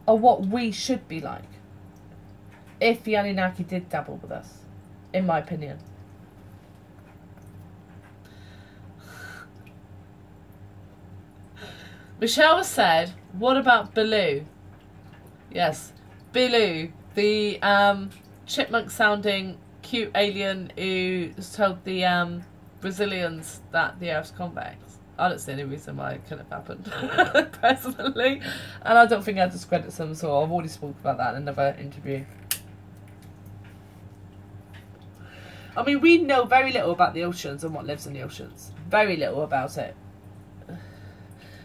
are what we should be like if the Anunnaki did dabble with us, in my opinion. Michelle said, what about Baloo? Yes, Baloo, the chipmunk sounding cute alien who told the Brazilians that the Earth's convex. I don't see any reason why it couldn't have happened, personally. And I don't think I'd discredit them, so I've already spoken about that in another interview. I mean, we know very little about the oceans and what lives in the oceans. Very little about it.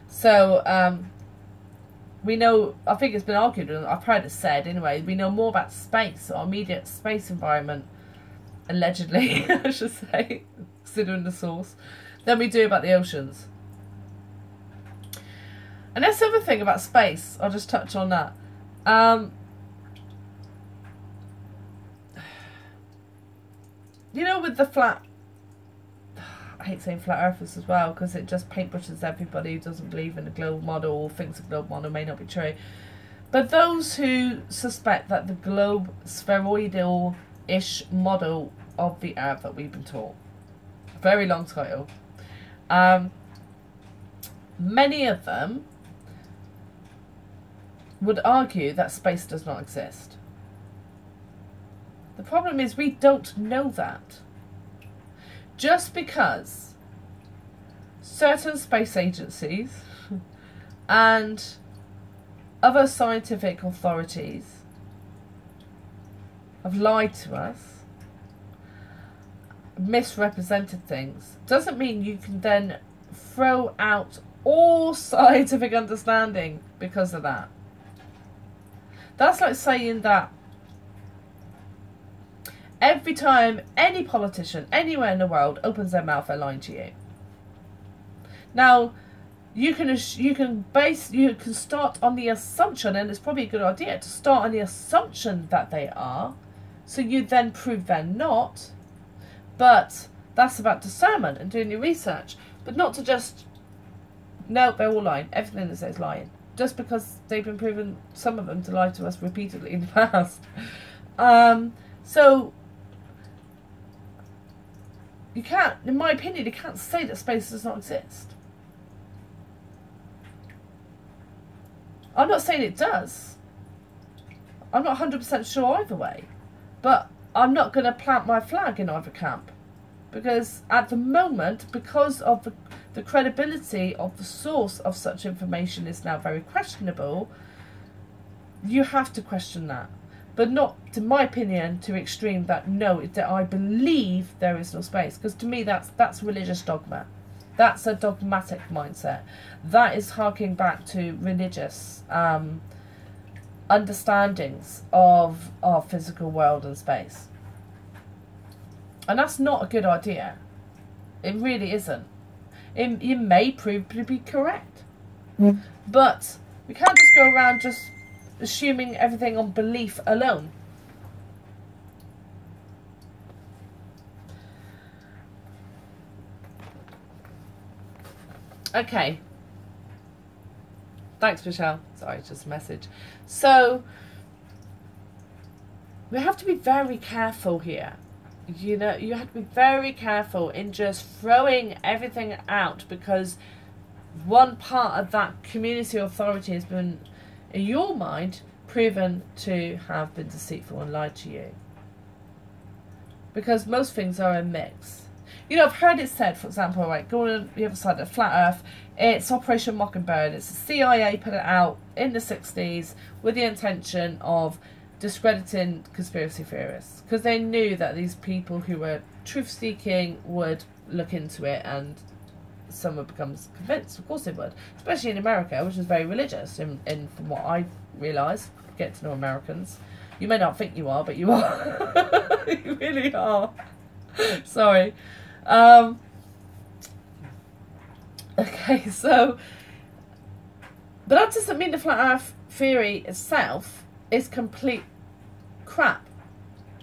So, we know, I think it's been argued, and I've heard it said anyway, we know more about space, or immediate space environment, allegedly, I should say, considering the source, than we do about the oceans. And that's the other thing about space, I'll just touch on that. You know, with the flat, I hate saying flat earthers as well, because it just paintbrushes everybody who doesn't believe in the globe model or thinks the globe model may not be true. But those who suspect that the globe spheroidal-ish model of the earth that we've been taught, very long title, many of them would argue that space does not exist. The problem is we don't know that. Just because certain space agencies and other scientific authorities have lied to us, misrepresented things, doesn't mean you can then throw out all scientific understanding because of that. That's like saying that every time any politician anywhere in the world opens their mouth, they're lying to you. Now, you can start on the assumption, and it's probably a good idea to start on the assumption that they are, so you then prove they're not. But that's about discernment and doing your research, but not to just, no, they're all lying. Everything they say is lying, just because they've been proven, some of them, to lie to us repeatedly in the past. So you can't, in my opinion, you can't say that space does not exist. I'm not saying it does. I'm not 100% sure either way. But I'm not going to plant my flag in either camp. Because at the moment, because of the credibility of the source of such information is now very questionable, you have to question that. But not, in my opinion, to extreme that no, that I believe there is no space. Because to me, that's religious dogma. That's a dogmatic mindset. That is harking back to religious understandings of our physical world and space. And that's not a good idea. It really isn't. It may prove to be correct. But we can't just go around just assuming everything on belief alone. Okay. Thanks, Michelle. Sorry, just a message. So, we have to be very careful here. You know, you have to be very careful in just throwing everything out because one part of that community authority has been, in your mind, proven to have been deceitful and lied to you. Because most things are a mix. You know, I've heard it said, for example, right, going on the other side of Flat Earth, it's Operation Mockingbird. It's the CIA put it out in the 60s with the intention of discrediting conspiracy theorists. Because they knew that these people who were truth-seeking would look into it and some would become convinced. Of course they would. Especially in America, which is very religious, in from what I realise. Get to know Americans. You may not think you are, but you are. You really are. Sorry. Okay, so, but that doesn't mean the flat earth theory itself is complete crap,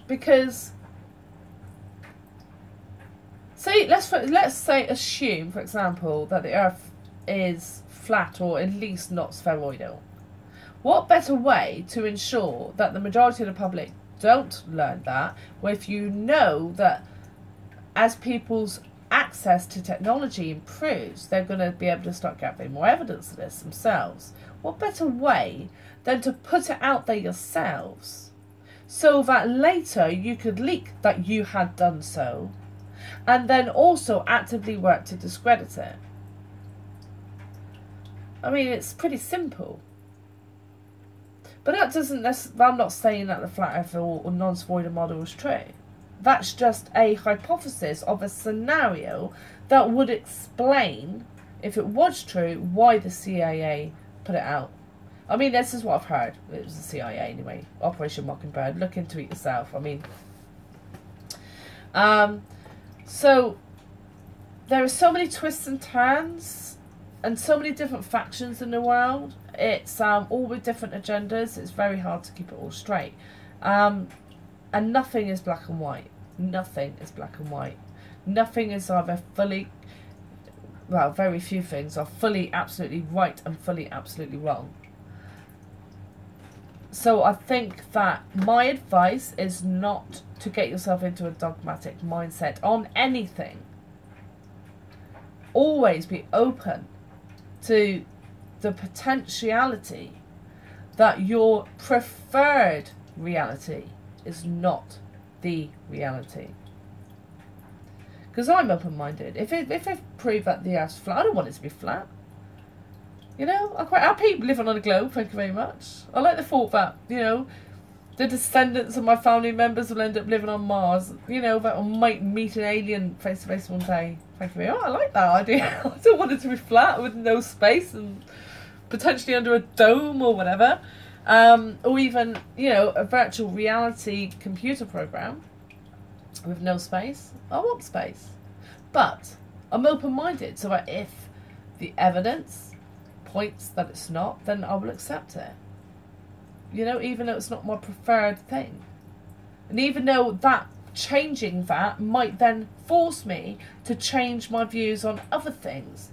because say let's say assume, for example, that the earth is flat or at least not spheroidal. What better way to ensure that the majority of the public don't learn that, if you know that as people's access to technology improves, they're going to be able to start gathering more evidence of this themselves. What better way than to put it out there yourselves, so that later you could leak that you had done so, and then also actively work to discredit it. I mean, it's pretty simple. But that doesn't necessarily, I'm not saying that the flat earth or non-spoiler model is true. That's just a hypothesis of a scenario that would explain, if it was true, why the CIA put it out. I mean, this is what I've heard. It was the CIA anyway. Operation Mockingbird. Look into it yourself. I mean, so there are so many twists and turns and so many different factions in the world. It's all with different agendas. It's very hard to keep it all straight. And nothing is black and white. Nothing is black and white. Nothing is either fully, well, very few things are fully absolutely right and fully absolutely wrong. So I think that my advice is not to get yourself into a dogmatic mindset on anything. Always be open to the potentiality that your preferred reality is not the reality. Because I'm open-minded. If they prove that the Earth's flat, I don't want it to be flat. You know, I'm quite happy living on a globe, thank you very much. I like the thought that, you know, the descendants of my family members will end up living on Mars. You know, that I might meet an alien face to face one day. Thank you very much. I like that idea. I don't want it to be flat with no space and potentially under a dome or whatever. Or even, you know, a virtual reality computer program with no space. I want space. But I'm open-minded, so that if the evidence points that it's not, then I will accept it. You know, even though it's not my preferred thing. And even though that changing that might then force me to change my views on other things.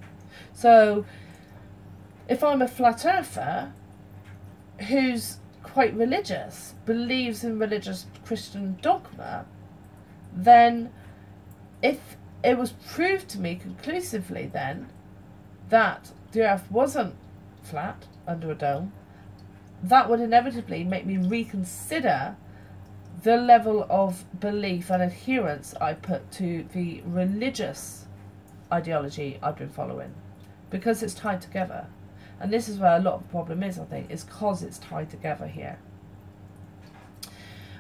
So if I'm a flat earther who's quite religious, believes in religious Christian dogma, then if it was proved to me conclusively then that the Earth wasn't flat under a dome, that would inevitably make me reconsider the level of belief and adherence I put to the religious ideology I've been following, because it's tied together. And this is where a lot of the problem is, I think, is because it's tied together here.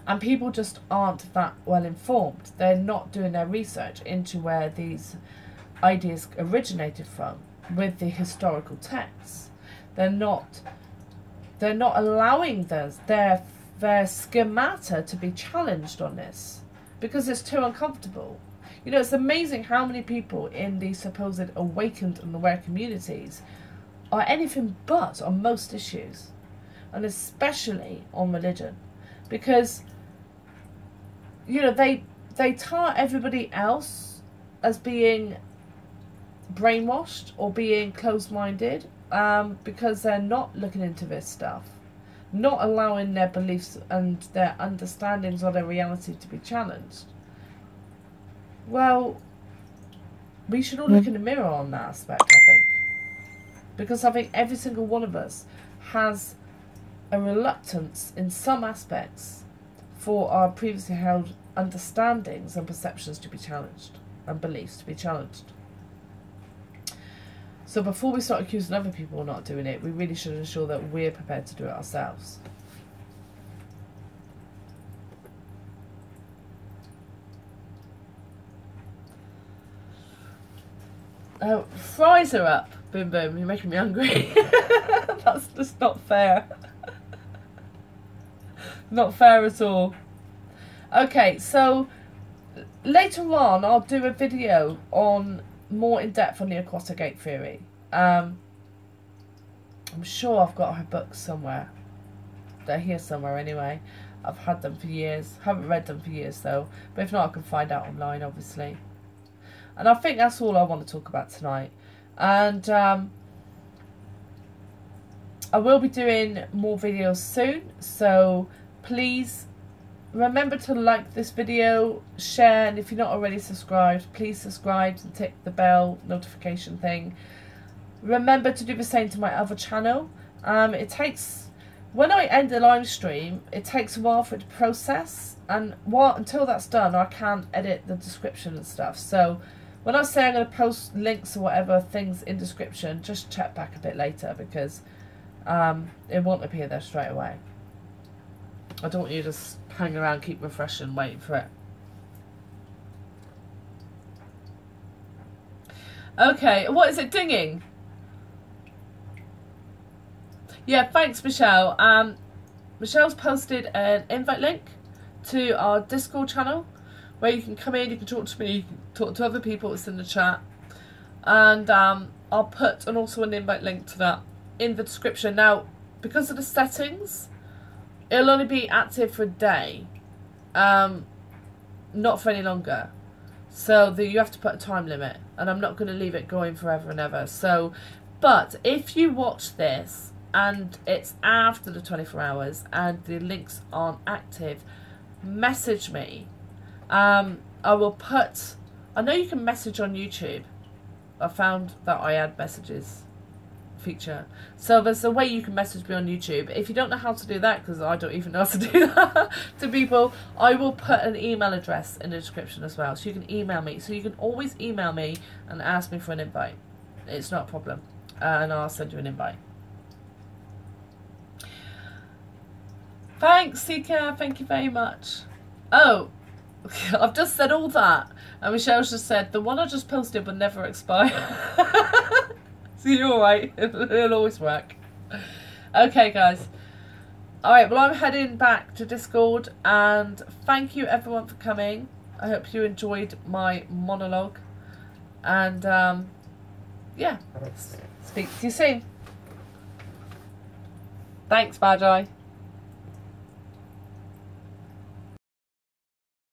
And people just aren't that well informed. They're not doing their research into where these ideas originated from with the historical texts. They're not allowing their schemata to be challenged on this because it's too uncomfortable. You know, it's amazing how many people in the supposed awakened and aware communities are anything but on most issues, and especially on religion, because, you know, they tar everybody else as being brainwashed or being closed-minded, because they're not looking into this stuff, not allowing their beliefs and their understandings of their reality to be challenged. Well, we should all look in the mirror on that aspect, I think. Because I think every single one of us has a reluctance in some aspects for our previously held understandings and perceptions to be challenged and beliefs to be challenged. So before we start accusing other people of not doing it, we really should ensure that we're prepared to do it ourselves. Oh, fries are up. Boom, boom. You're making me hungry. That's just not fair. Not fair at all. Okay, so later on I'll do a video on more in depth on the aquatic ape theory. I'm sure I've got her books somewhere. They're here somewhere anyway. I've had them for years. Haven't read them for years though. But if not, I can find out online, obviously. And I think that's all I want to talk about tonight. And I will be doing more videos soon. So please remember to like this video, share, and if you're not already subscribed, please subscribe and tick the bell notification thing. Remember to do the same to my other channel. It takes, when I end a live stream, it takes a while for it to process, and until that's done, I can't edit the description and stuff. So when I say I'm going to post links or whatever things in description, just check back a bit later, because it won't appear there straight away. I don't want you to just hang around, keep refreshing, waiting for it. Okay, what is it dinging? Yeah, thanks, Michelle. Michelle's posted an invite link to our Discord channel where you can come in, you can talk to me, you can talk to other people. It's in the chat. And I'll put also an invite link to that in the description. Now, because of the settings, it'll only be active for a day, not for any longer. So you have to put a time limit, and I'm not going to leave it going forever and ever. So, but if you watch this and it's after the 24 hours and the links aren't active, message me. I will put, I know you can message on YouTube. I found that I add messages feature. So there's a way you can message me on YouTube. If you don't know how to do that, because I don't even know how to do that to people, I will put an email address in the description as well. So you can email me. So you can always email me and ask me for an invite. It's not a problem. And I'll send you an invite. Thanks, Sika. Thank you very much. Oh, I've just said all that. And Michelle's just said, the one I just posted will never expire. So you're alright. It'll always work. Okay, guys. Alright, well, I'm heading back to Discord. And thank you, everyone, for coming. I hope you enjoyed my monologue. And, yeah. Speak to you soon. Thanks, Bad Eye.